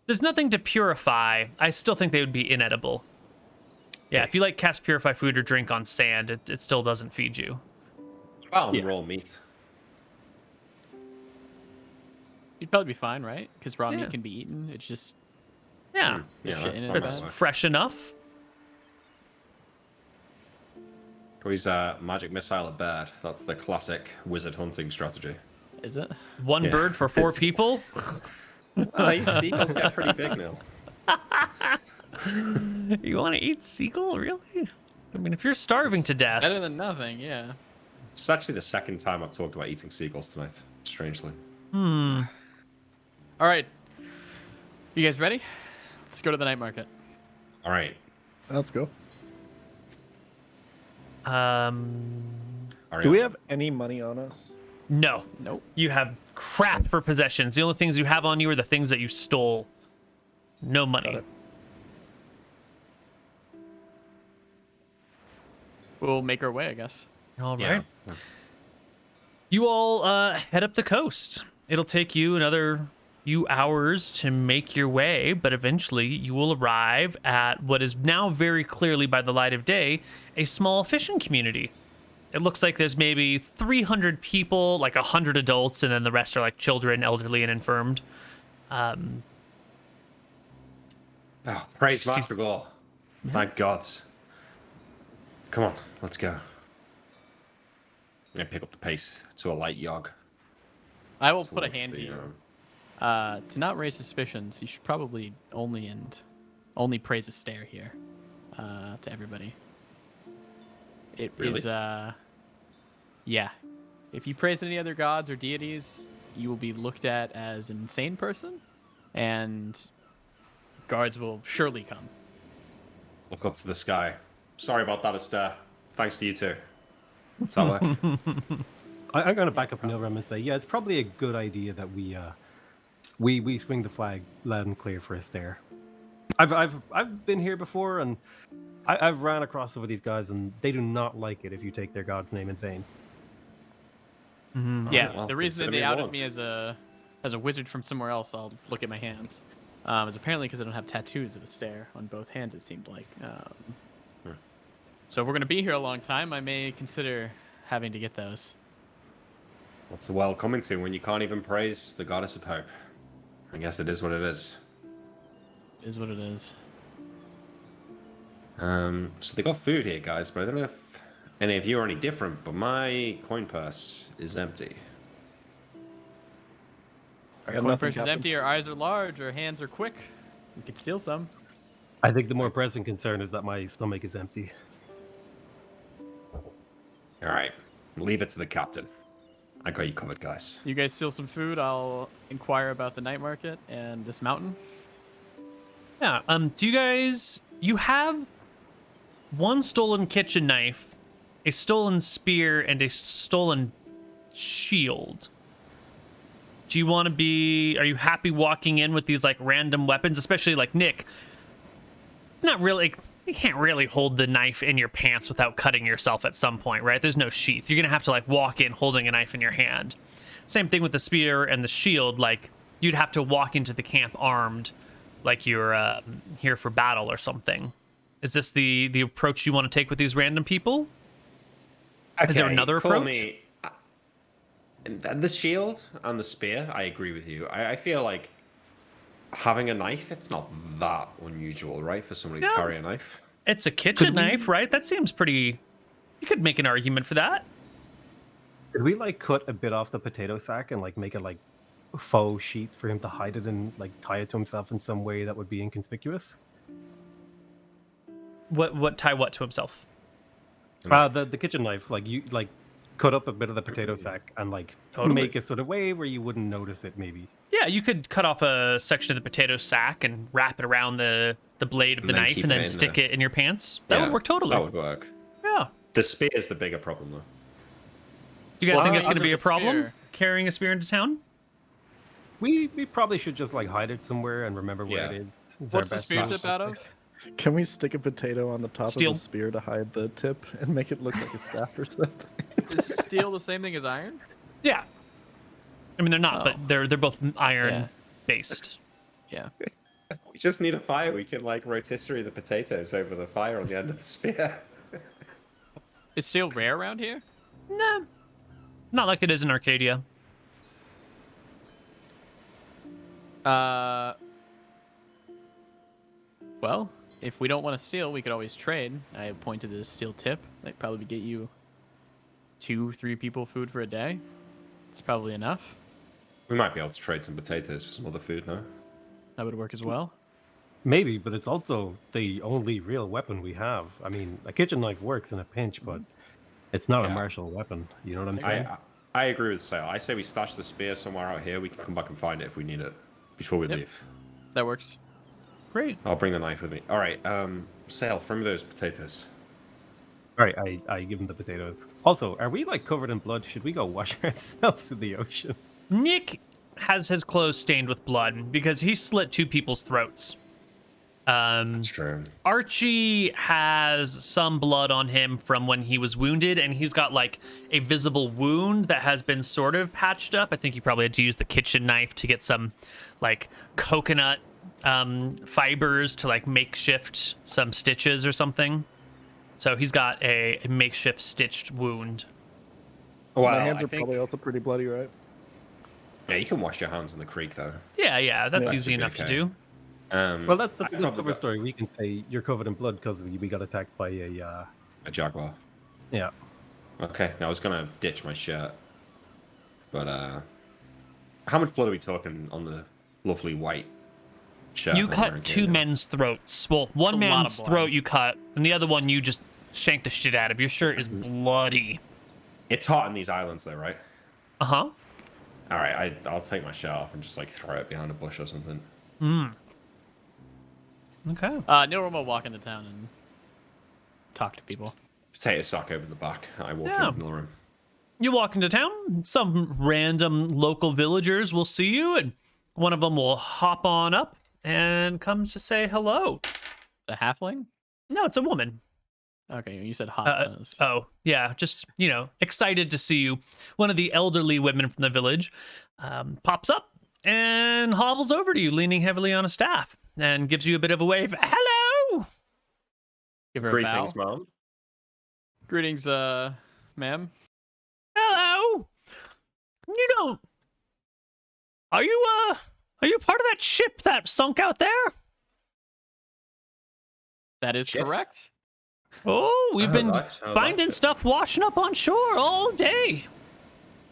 There's nothing to purify. I still think they would be inedible. Yeah, if you, like, cast Purify food or drink on sand, it still doesn't feed you. Well, raw meat. You'd probably be fine, right? Because raw meat can be eaten. It's just... Yeah, that's fresh enough. He's magic missile at bird. That's the classic wizard hunting strategy. Is it? One bird for 4 people? These seagulls get pretty big now. You want to eat seagull, really? I mean, if you're starving to death... Better than nothing, yeah. It's actually the second time I've talked about eating seagulls tonight, strangely. All right. You guys ready? Let's go to the night market. All right. Let's go. Do Do we have any money on us? No. Nope. You have crap for possessions. The only things you have on you are the things that you stole. No money. We'll make our way, I guess. All right. Yeah. You all head up the coast. It'll take you another few hours to make your way, but eventually you will arrive at what is now very clearly by the light of day, a small fishing community. It looks like there's maybe 300 people, like 100 adults, and then the rest are like children, elderly, and infirmed. Praise Master Gaul. Thank God. Come on, let's go. I pick up the pace to a light jog. I will put a hand to you. To not raise suspicions, you should probably only praise a stare here to everybody. It really? Is, yeah. If you praise any other gods or deities, you will be looked at as an insane person, and guards will surely come. Look up to the sky. Sorry about that, Esther. Thanks to you too. That's how it works. I'm going to back up Neal and say, yeah, it's probably a good idea that we swing the flag loud and clear for Esther. I've been here before, and I've ran across some of these guys, and they do not like it if you take their god's name in vain. Mm-hmm. Yeah, well, the reason that they outed me as a wizard from somewhere else, I'll look at my hands. It's apparently because I don't have tattoos of a stare on both hands, it seemed like. So if we're going to be here a long time, I may consider having to get those. What's the world coming to when you can't even praise the goddess of hope? I guess it is what it is. It is what it is. So they got food here, guys, but I don't know if any of you are any different, but my coin purse is empty. I got Coin nothing, purse is Captain. empty, our eyes are large, our hands are quick. We could steal some. I think the more pressing concern is that my stomach is empty. All right, leave it to the captain. I got you covered, guys. You guys steal some food, I'll inquire about the night market and this mountain. Yeah. Do you guys? You have one stolen kitchen knife, a stolen spear, and a stolen shield. Do you want to be? Are you happy walking in with these like random weapons, especially like Nick? It's not really. You can't really hold the knife in your pants without cutting yourself at some point, right? There's no sheath. You're gonna have to like walk in holding a knife in your hand. Same thing with the spear and the shield. Like you'd have to walk into the camp armed, like you're here for battle or something. Is this the approach you want to take with these random people? Okay, Is there another call approach? Me, the shield and the spear, I agree with you. I feel like having a knife, it's not that unusual, right, for somebody to No. carry a knife. It's a kitchen knife, right? That seems pretty. You could make an argument for that. Could we like cut a bit off the potato sack and like make it like a faux sheet for him to hide it and like tie it to himself in some way that would be inconspicuous? What tie what to himself? The kitchen knife, like you like cut up a bit of the potato sack and like Totally. make a sort of way where you wouldn't notice it maybe. Yeah, you could cut off a section of the potato sack and wrap it around the blade of And the then knife keep and it then in stick there. it in your pants. That Yeah, would work totally. That would work. Yeah. The spear is the bigger problem, though. Do you guys Well, think it's going to under be a the problem spear. carrying a spear into town? We probably should just like hide it somewhere and remember where Yeah. it is. It's our What's the best spear chance. tip out of? Can we stick a potato on the top Steel. of the spear to hide the tip and make it look like a staff or something? Is steel the same thing as iron? Yeah. I mean, they're not, Oh. but they're both iron Yeah. based. Yeah. We just need a fire. We can like rotisserie the potatoes over the fire on the end of the spear. Is steel rare around here? Nah. Not like it is in Arcadia. Well, if we don't want to steal, we could always trade. I pointed to the steel tip. That'd probably get you 2-3 people food for a day. It's probably enough. We might be able to trade some potatoes for some other food, no? That would work as well. Maybe, but it's also the only real weapon we have. I mean, a kitchen knife works in a pinch, but it's not a Yeah. martial weapon. You know what I'm saying? I agree with Sale. I say we stash the spear somewhere out here. We can come back and find it if we need it before we Yep. leave. That works. Great. I'll bring the knife with me. All right, Sale, throw me those potatoes. All right, I give him the potatoes. Also, are we like covered in blood? Should we go wash ourselves in the ocean? Nick has his clothes stained with blood because he slit 2 people's throats. It's true. Archie has some blood on him from when he was wounded, and he's got like a visible wound that has been sort of patched up. I think he probably had to use the kitchen knife to get some like coconut fibers to like makeshift some stitches or something. So he's got a makeshift stitched wound. Well, My hands I are think... probably also pretty bloody, right? Yeah, you can wash your hands in the creek, though. Yeah, that's Yeah. easy Should be enough to okay. do. Well, that's a I good probably cover got story. We can say you're covered in blood because we got attacked by a jaguar. yeah. Okay, I was gonna ditch my shirt, but how much blood are we talking on the lovely white shirt? You I'm wearing cut here 2 now? men's throats. Well, one a lot of man's blood. throat you cut, and the other one you just shanked the shit out of. Your shirt is bloody. It's hot in these islands, though, right? Uh-huh. All right, I'll take my shirt off and just like throw it behind a bush or something. Okay. Neil will walk into town and talk to people. Potato sack over the back. I walk Yeah. in the room. You walk into town, some random local villagers will see you, and one of them will hop on up and comes to say hello. The halfling? No, it's a woman. Okay, you said hot. Oh, yeah, just, excited to see you. One of the elderly women from the village pops up, and hobbles over to you, leaning heavily on a staff, and gives you a bit of a wave. Hello! Give her Greetings, a bow. Mom. Greetings, ma'am. Hello! You don't... Are you part of that ship that sunk out there? That is Ship? correct. Oh, we've been finding it. stuff washing up on shore all day.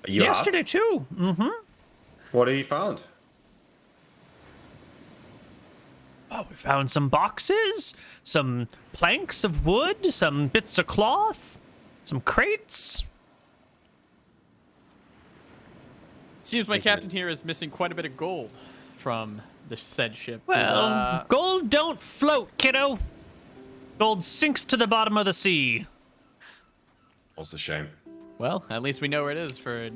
Yesterday, too. Mm-hmm. What have you found? Oh, we found some boxes, some planks of wood, some bits of cloth, some crates. Seems my captain here is missing quite a bit of gold from the said ship. Well, gold don't float, kiddo. Gold sinks to the bottom of the sea. What's the shame? Well, at least we know where it is for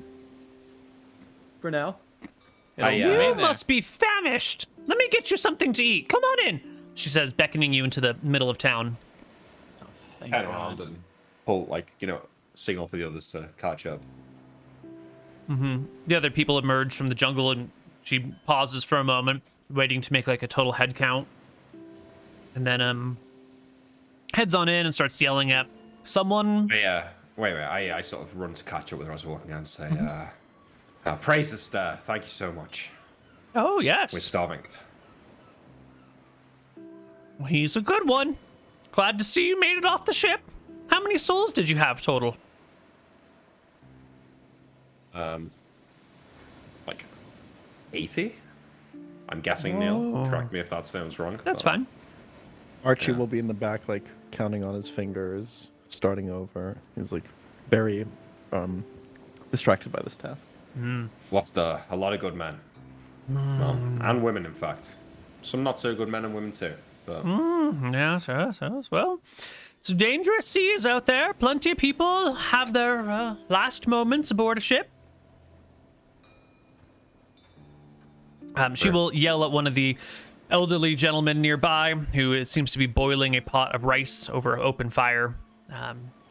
now. You must be famished. Let me get you something to eat. Come on in, she says, beckoning you into the middle of town. Oh, thank Turn God. around and pull, signal for the others to catch up. The other people emerge from the jungle, and she pauses for a moment, waiting to make like a total head count. And then heads on in and starts yelling at someone. Yeah, wait. I sort of run to catch up with her as we're walking out and say, praise the star. Thank you so much. Oh, yes. We're starving. He's a good one. Glad to see you made it off the ship. How many souls did you have total? Like 80? I'm guessing, Neal. Correct me if that sounds wrong. That's fine. Archie will be in the back, like counting on his fingers, starting over. He's like very distracted by this task. What's a lot of good men. Well, and women, in fact. Some not so good men and women too. But Yes. Well, it's dangerous seas out there. Plenty of people have their last moments aboard a ship. She will yell at one of the elderly gentlemen nearby, who seems to be boiling a pot of rice over open fire.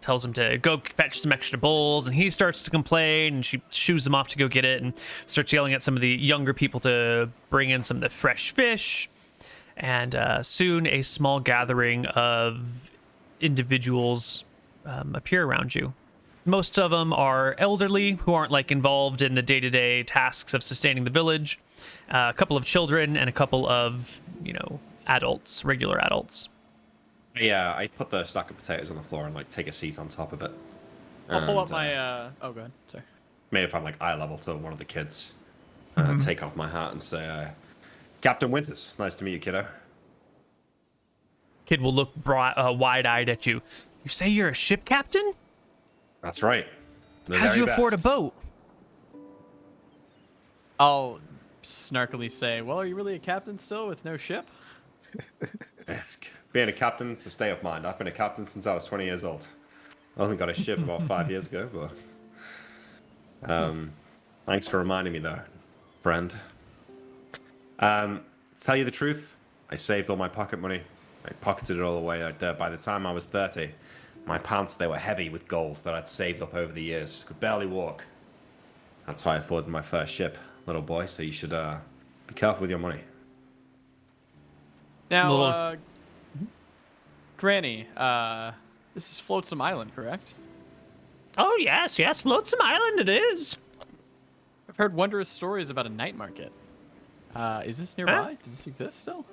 Tells him to go fetch some extra bowls, and he starts to complain, and she shoos him off to go get it, and starts yelling at some of the younger people to bring in some of the fresh fish. And soon a small gathering of individuals appear around you. Most of them are elderly, who aren't like involved in the day-to-day tasks of sustaining the village. A couple of children and a couple of, adults, regular adults. yeah, I put the stack of potatoes on the floor and take a seat on top of it. I'll pull up And, my. Oh, go ahead. Sorry. maybe if I'm eye level to one of the kids, take off my hat and say, Captain Winters, nice to meet you, kiddo. Kid will look wide-eyed at you. You say you're a ship captain? That's right. The How'd very you afford a best. boat? I'll snarkily say, "Well, are you really a captain still with no ship?" Being a captain, it's a state of mind. I've been a captain since I was 20 years old. I only got a ship about 5 years ago, but thanks for reminding me, though, friend. To tell you the truth, I saved all my pocket money. I pocketed it all away. By the time I was 30, my pants, they were heavy with gold that I'd saved up over the years. Could barely walk. That's how I afforded my first ship, little boy, so you should be careful with your money. Now, Granny, this is Flotsam Island, correct? Oh, yes, Flotsam Island it is. I've heard wondrous stories about a night market. Is this nearby? Does this exist still?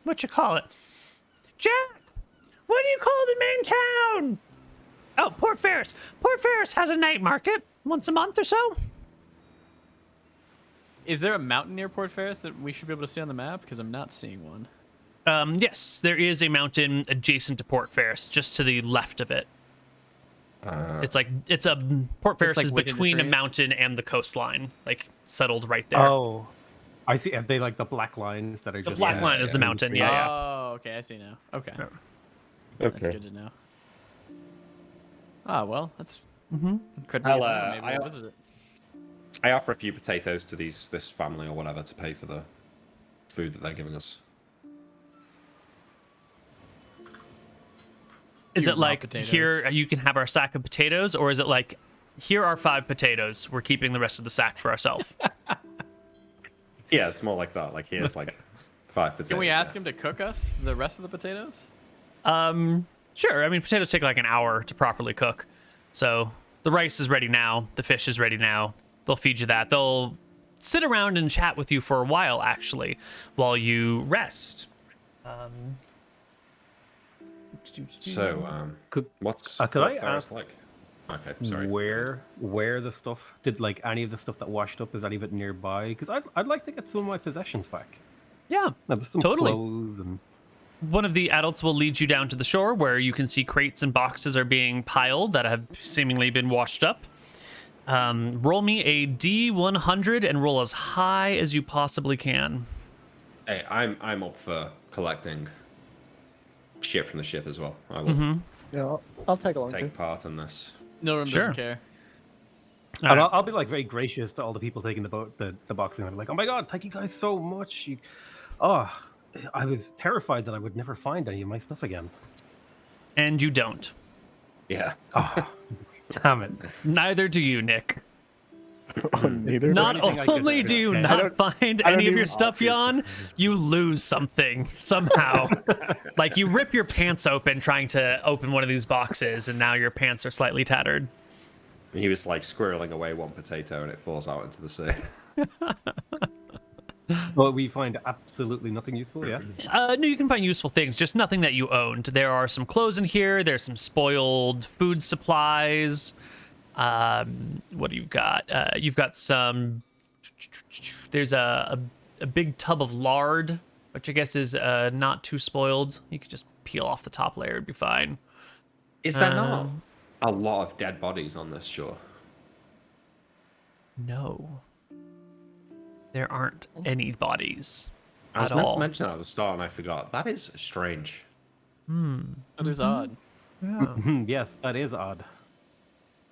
What you call it? Jack, what do you call the main town? Oh, Port Ferris. Port Ferris has a night market once a month or so. Is there a mountain near Port Ferris that we should be able to see on the map? Because I'm not seeing one. Yes, there is a mountain adjacent to Port Ferris, just to the left of it. Port Ferris like is within the between a trees? mountain and the coastline, settled right there. Oh, I see. Have they the black lines that are The just black line is the mountain, yeah. Oh, okay, I see now. Okay. Yeah. That's good to know. Ah, well, that's could be. I'll, Maybe I- we'll visit it. I offer a few potatoes to this family or whatever to pay for the food that they're giving us. Is You it raw like potatoes. here you can have our sack of potatoes, or is it like here are 5 potatoes, we're keeping the rest of the sack for ourselves? Yeah, it's more like that. Like here's like 5 potatoes. Can we ask yeah. him to cook us the rest of the potatoes? Sure. I mean, potatoes take like an hour to properly cook. So the rice is ready now. The fish is ready now. They'll feed you that. They'll sit around and chat with you for a while, actually, while you rest. So, Could what's could what I Ferris ask like? Okay, sorry. where the stuff did like any of the stuff that washed up, is any of it nearby? Because I'd like to get some of my possessions back. Yeah, Now, there's some totally. clothes and One of the adults will lead you down to the shore where you can see crates and boxes are being piled that have seemingly been washed up. Roll me a D100 and roll as high as you possibly can. Hey, I'm up for collecting shit from the ship as well. I will Yeah, I'll tag along too. take part in this. Nilrim Sure. doesn't care. And I'll be like very gracious to all the people taking the boxing. I'm like, oh my god, thank you guys so much. I was terrified that I would never find any of my stuff again. And you don't. Yeah. Oh, damn it. Neither do you, Nick. Oh, neither. Not anything I could only do you change? not find I don't any of your even- stuff, Jan, you lose something somehow. Like you rip your pants open trying to open one of these boxes, and now your pants are slightly tattered. He was like squirreling away one potato and it falls out into the sea. But we find absolutely nothing useful, yeah? No, you can find useful things, just nothing that you owned. There are some clothes in here. There's some spoiled food supplies. What do you got? You've got some. There's a big tub of lard, which I guess is not too spoiled. You could just peel off the top layer; it'd be fine. Is there not a lot of dead bodies on this shore? No, there aren't any bodies I was at meant all. to mention that at the start and I forgot. That is strange. That is odd. Yes, that is odd.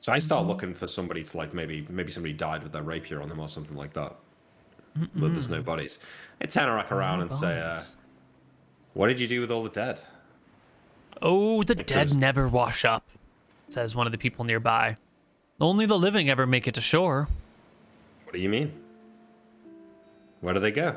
So I start looking for somebody to like maybe somebody died with their rapier on them or something like that. But there's no bodies. I turn around and say, Bodies. "What did you do with all the dead?" Oh, the dead was- never wash up, says one of the people nearby. Only the living ever make it to shore. What do you mean? Where do they go?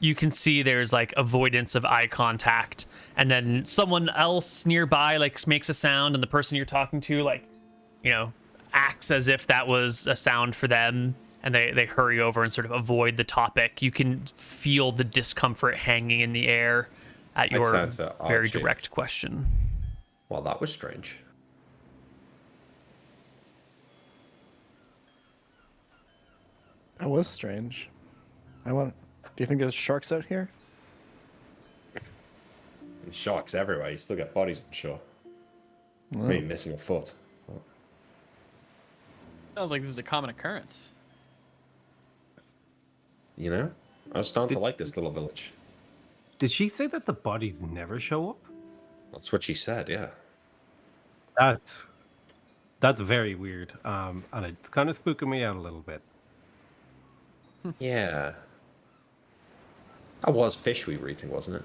You can see there's like avoidance of eye contact, and then someone else nearby like makes a sound, and the person you're talking to like, you know, acts as if that was a sound for them, and they hurry over and sort of avoid the topic. You can feel the discomfort hanging in the air at your turn to very Archie. direct question. Well, that was strange. That was strange. Do you think there's sharks out here? There's sharks everywhere. You still get bodies on shore. Maybe missing a foot. Sounds like this is a common occurrence. You know? I was starting to like this little village. Did she say that the bodies never show up? That's what she said, yeah. That's very weird. And it's kind of spooking me out a little bit. Yeah. That was fish we were eating, wasn't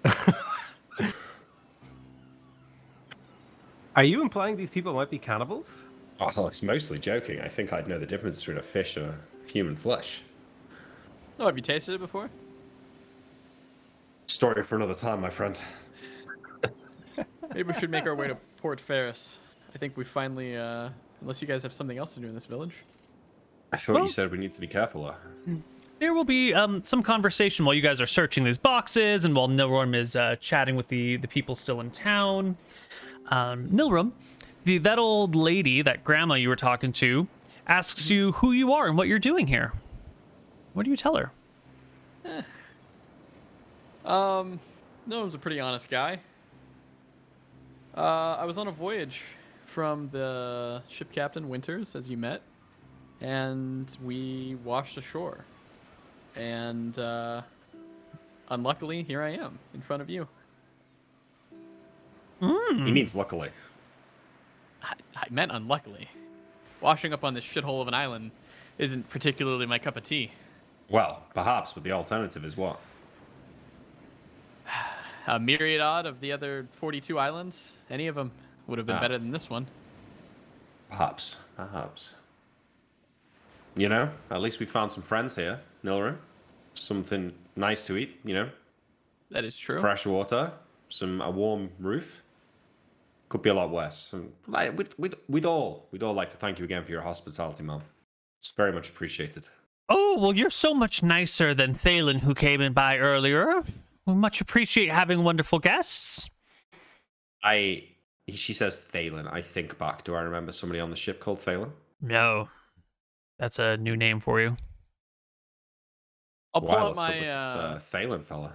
it? Are you implying these people might be cannibals? Oh, I was mostly joking. I think I'd know the difference between a fish and a human flesh. Oh, have you tasted it before? Story for another time, my friend. Maybe we should make our way to Port Ferris. I think we finally, unless you guys have something else to do in this village. I thought Well- you said we need to be careful. There will be some conversation while you guys are searching these boxes, and while Nilrum is chatting with the people still in town. Nilrum, that old lady, that grandma you were talking to, asks you who you are and what you're doing here. What do you tell her? Noam's a pretty honest guy. I was on a voyage from the ship captain Winters, as you met, and we washed ashore. And unluckily, here I am in front of you. He means luckily. I meant unluckily. Washing up on this shithole of an island isn't particularly my cup of tea. Well, perhaps, but the alternative is what? a myriad of the other 42 islands. Any of them would have been better than this one. Perhaps. You know, at least we found some friends here, Nilrim. Something nice to eat, you know. That is true. Fresh water, a warm roof. Could be a lot worse. We'd all like to thank you again for your hospitality, Mom. It's very much appreciated. Oh, well, you're so much nicer than Thalen, who came in by earlier. We much appreciate having wonderful guests. She says Thalen. I think back. Do I remember somebody on the ship called Thalen? No. That's a new name for you. I'll pull out my... Thalen fella.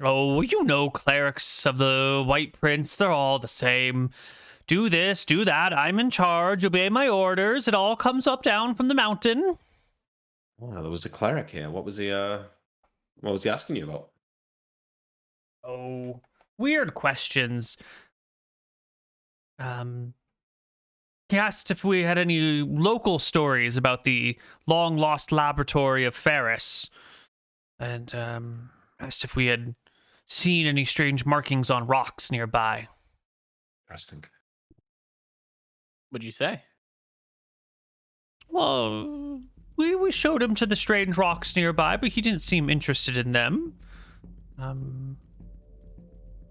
Oh, you know, clerics of the White Prince, they're all the same. Do this, do that, I'm in charge, obey my orders, it all comes up down from the mountain. Oh, there was a cleric here. What was he asking you about? Oh, weird questions. He asked if we had any local stories about the long-lost laboratory of Ferris. And, asked if we had seen any strange markings on rocks nearby. Interesting. What'd you say? Well, we showed him to the strange rocks nearby, but he didn't seem interested in them.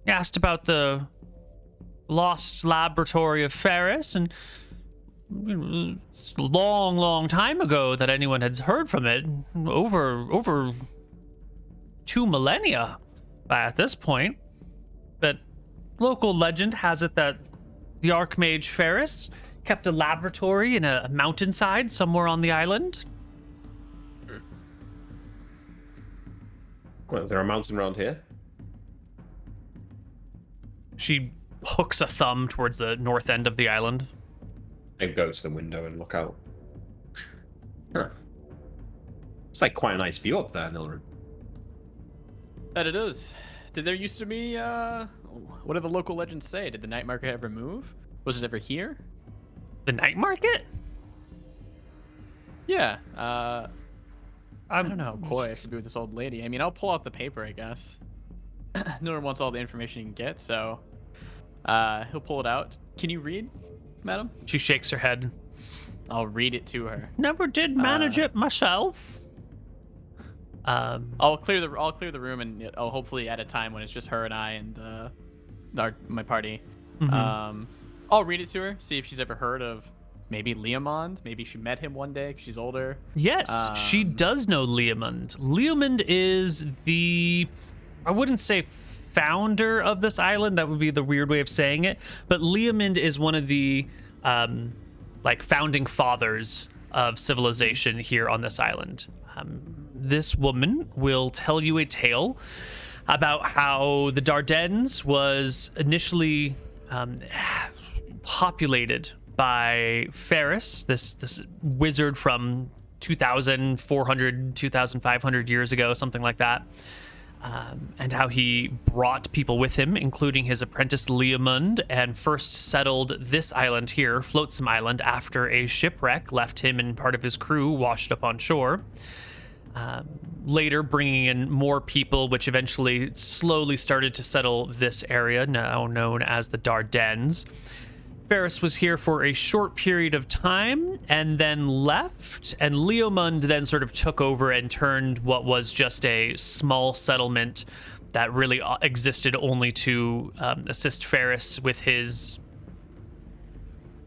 He asked about the lost laboratory of Ferris, and it's a long, long time ago that anyone had heard from it. Over 2 millennia at this point. But local legend has it that the Archmage Ferris kept a laboratory in a mountainside somewhere on the island. Well, is there a mountain around here? She hooks a thumb towards the north end of the island. I go to the window and look out. Huh. It's like quite a nice view up there, Nilrim. That it is. Did there used to be, what do the local legends say? Did the night market ever move? Was it ever here? The night market? Yeah. I don't know how coy I should be with this old lady. I mean, I'll pull out the paper, I guess. No one wants all the information he can get, so he'll pull it out. Can you read, madam? She shakes her head. I'll read it to her. Never did manage it myself. I'll clear the room, and I'll hopefully at a time when it's just her and I and my party. Mm-hmm. I'll read it to her, see if she's ever heard of maybe Leomond. Maybe she met him one day 'cause she's older. Yes, she does know Leomond. Leomond is the, I wouldn't say founder of this island. That would be the weird way of saying it. But Leomond is one of the founding fathers of civilization here on this island. This woman will tell you a tale about how the Dardennes was initially populated by Ferris, this wizard from 2,400, 2,500 years ago, something like that, and how he brought people with him, including his apprentice Leomund, and first settled this island here, Flotsam Island, after a shipwreck left him and part of his crew washed up on shore. Later bringing in more people, which eventually slowly started to settle this area, now known as the Dardennes. Ferris was here for a short period of time and then left, and Leomund then sort of took over and turned what was just a small settlement that really existed only to assist Ferris with his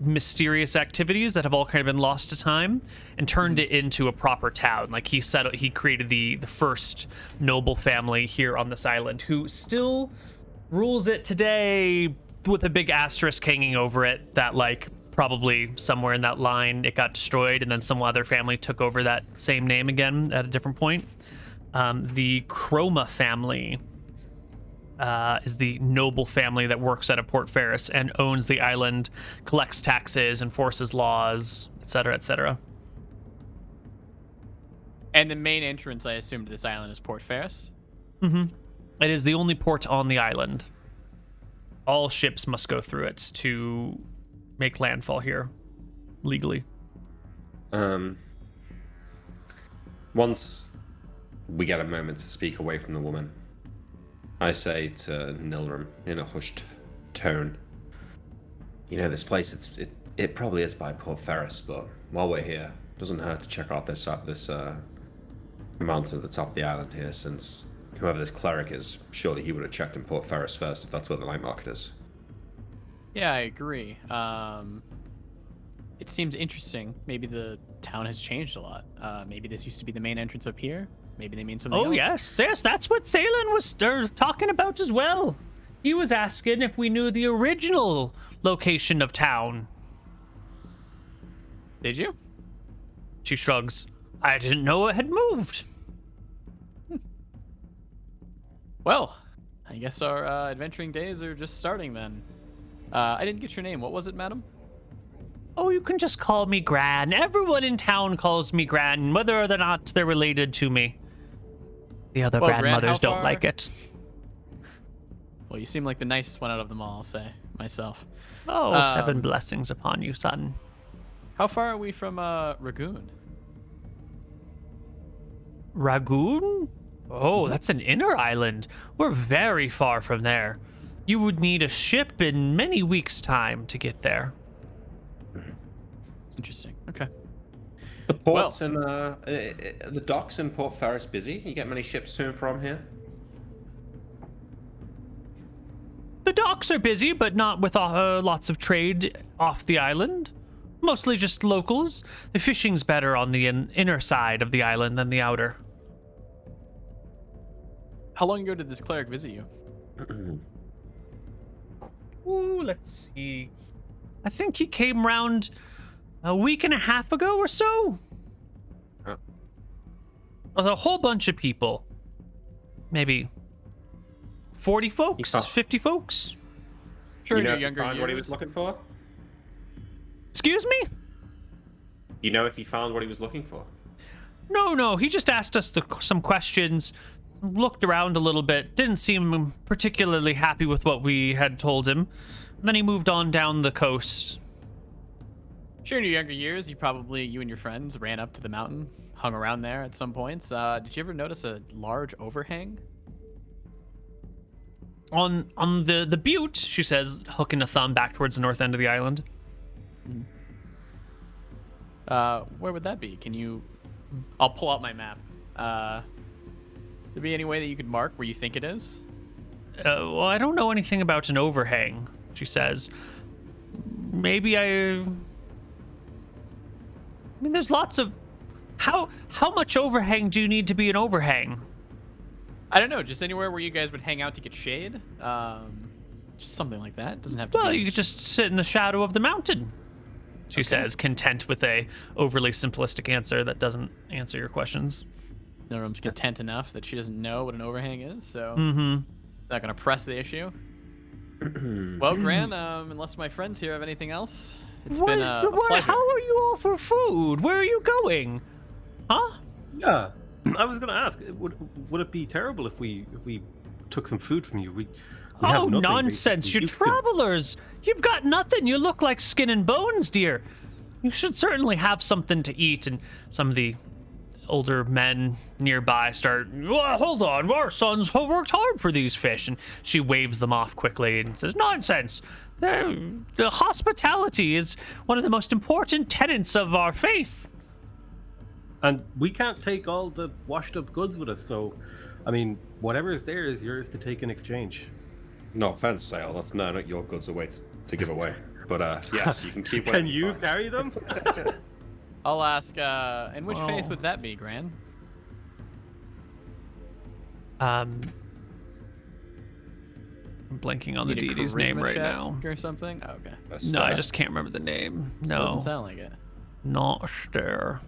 mysterious activities that have all kind of been lost to time, and turned it into a proper town. Like he created the first noble family here on this island, who still rules it today, with a big asterisk hanging over it that probably somewhere in that line it got destroyed, and then some other family took over that same name again at a different point. The Chroma family is the noble family that works out of Port Ferris and owns the island, collects taxes, enforces laws, etc., etc. And the main entrance, I assume, to this island is Port Ferris? Mm-hmm. It is the only port on the island. All ships must go through it to make landfall here, legally. Once we get a moment to speak away from the woman, I say to Nilrim in a hushed tone. You know, this place, it probably is by Port Ferris, but while we're here, it doesn't hurt to check out this mountain at the top of the island here, since whoever this cleric is, surely he would have checked in Port Ferris first if that's where the night market is. Yeah, I agree. It seems interesting. Maybe the town has changed a lot. Maybe this used to be the main entrance up here. Maybe they mean something else. Oh, yes, that's what Thalen was talking about as well. He was asking if we knew the original location of town. Did you? She shrugs. I didn't know it had moved. Well, I guess our adventuring days are just starting then. I didn't get your name. What was it, madam? Oh, you can just call me Gran. Everyone in town calls me Gran, whether or not they're related to me. The other Well, Gran, grandmothers how don't far- like it. Well, you seem like the nicest one out of them all, I'll say, myself. Oh, 7 blessings upon you, son. How far are we from Ragoon? Ragoon? Oh, that's an inner island. We're very far from there. You would need a ship in many weeks' time to get there. Interesting. Okay. The ports and the docks in Port Ferris busy? You get many ships to and from here? The docks are busy, but not with lots of trade off the island. Mostly just locals. The fishing's better on the inner side of the island than the outer. How long ago did this cleric visit you? Ooh, let's see. I think he came round a week and a half ago or so. Huh. A whole bunch of people. Maybe 40 folks, Huh. 50 folks. Sure, You know in if your you younger found what he years. was looking for? Excuse me? You know if he found what he was looking for? No, he just asked us some questions, looked around a little bit, didn't seem particularly happy with what we had told him. Then he moved on down the coast. Sure, in your younger years, you and your friends ran up to the mountain, hung around there at some points. Did you ever notice a large overhang? On the butte, she says, hooking a thumb back towards the north end of the island. Where would that be? I'll pull out my map. There be any way that you could mark where you think it is? Well, I don't know anything about an overhang, she says. Maybe I mean, there's lots of... How much overhang do you need to be an overhang? I don't know, just anywhere where you guys would hang out to get shade. Just something like that. Doesn't have to Well, be. you could just sit in the shadow of the mountain, she says, content with a overly simplistic answer that doesn't answer your questions. Nilrim's content enough that she doesn't know what an overhang is, so Mm-hmm. it's not going to press the issue. Well, Gran, unless my friends here have anything else, it's been a pleasure. How are you all for food? Where are you going? Huh? Yeah, I was gonna ask. Would it be terrible if we took some food from you? We have Oh, nothing, nonsense. basically. You're travelers. You've got nothing. You look like skin and bones, dear. You should certainly have something to eat. And some of the older men nearby start, well, hold on. Our sons worked hard for these fish. And she waves them off quickly and says, nonsense. The hospitality is one of the most important tenets of our faith. And we can't take all the washed up goods with us, so I mean, whatever is there is yours to take in exchange. No offense, Sale. That's not your goods away to give away. But yes, you can keep. Can you carry them? I'll ask, in which faith Oh. would that be, Gran? I'm blanking on the Need a deity's name charisma right check now. Or something? Oh, okay. No, I just can't remember the name. No, Doesn't sound like it. not sure.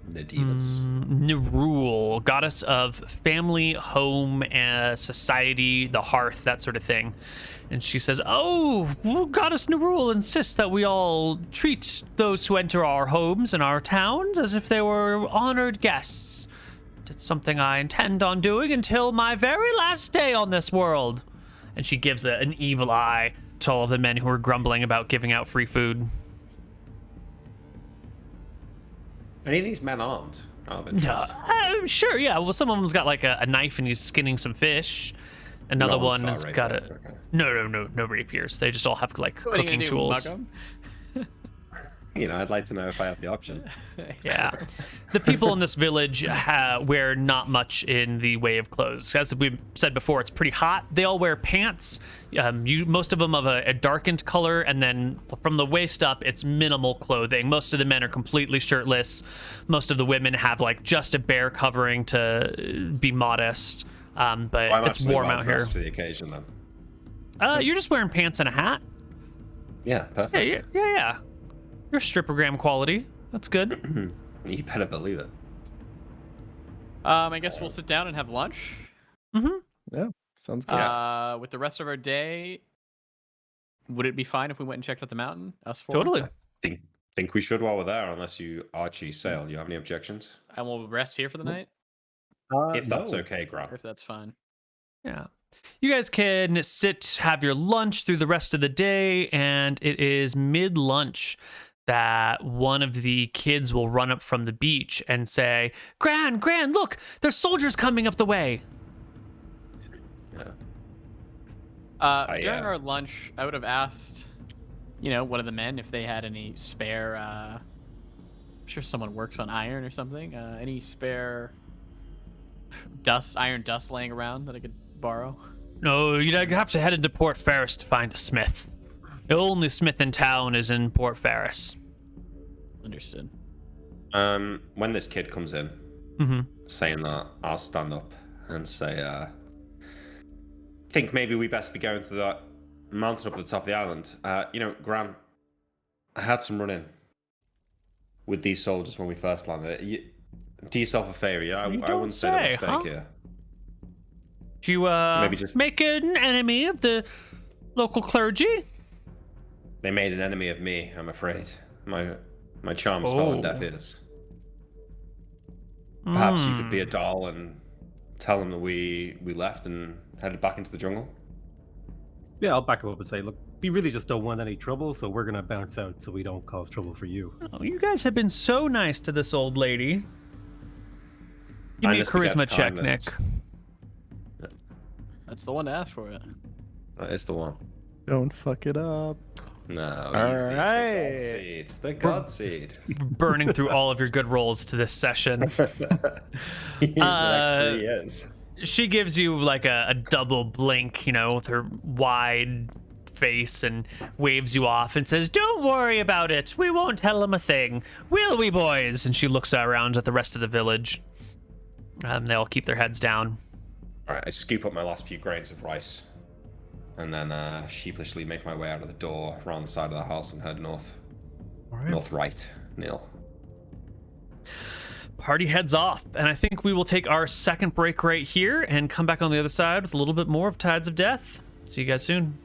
the demons. Nerul, goddess of family, home, society, the hearth, that sort of thing. And she says, oh, well, Goddess Nerul insists that we all treat those who enter our homes and our towns as if they were honored guests. It's something I intend on doing until my very last day on this world. And she gives an evil eye to all of the men who are grumbling about giving out free food. Any of these men armed? Out of No, interest. sure, yeah. Well, some of them's got like a knife and he's skinning some fish. Another No one's one has got a rapier, okay. no rapiers. They just all have like What are you cooking gonna do, tools. mug 'em? You know, I'd like to know if I have the option. Yeah, the people in this village wear not much in the way of clothes. As we said before, it's pretty hot. They all wear pants. Most of them of a darkened color, and then from the waist up, it's minimal clothing. Most of the men are completely shirtless. Most of the women have like just a bare covering to be modest. But Well, I'm it's actually warm well out here. dressed for the occasion, then. You're just wearing pants and a hat. Yeah, perfect. Yeah. You're strippergram quality. That's good. You better believe it. I guess we'll sit down and have lunch. Yeah, sounds good. With the rest of our day, would it be fine if we went and checked out the mountain? Us four? Totally. Think we should while we're there, unless you Archie sail. You have any objections? And we'll rest here for the night, If that's No. okay, Grant. if that's fine. Yeah. You guys can have your lunch through the rest of the day, and it is mid-lunch that one of the kids will run up from the beach and say, Gran, look, there's soldiers coming up the way. Yeah. During our lunch, I would have asked, one of the men if they had any spare, I'm sure someone works on iron or something, any spare iron dust laying around that I could borrow. No, you'd have to head into Port Ferris to find a smith. The only smith in town is in Port Ferris. Understood. When this kid comes in, saying that, I'll stand up and say, think maybe we best be going to that mountain up at the top of the island. Gran, I had some run-in with these soldiers when we first landed. Do yourself a favor, yeah? I wouldn't say that mistake huh? here. Do you Maybe just make an enemy of the local clergy? They made an enemy of me, I'm afraid. My charms fell on deaf ears. Perhaps you could be a doll and tell them that we left and headed back into the jungle. Yeah, I'll back him up and say, look, we really just don't want any trouble, so we're gonna bounce out so we don't cause trouble for you. Oh, you guys have been so nice to this old lady. Give me a Kindness begets charisma check, kindness. Nick. That's the one to ask for it. That is the one. Don't fuck it up. No, All easy. right. The God seed. Burning through all of your good rolls to this session. The next 3 years. She gives you like a double blink, with her wide face, and waves you off and says, "Don't worry about it. We won't tell them a thing. Will we, boys?" And she looks around at the rest of the village. They all keep their heads down. All right, I scoop up my last few grains of rice, and then sheepishly make my way out of the door, around the side of the house, and head north. All right. North right, Neal. Party heads off, and I think we will take our second break right here and come back on the other side with a little bit more of Tides of Death. See you guys soon.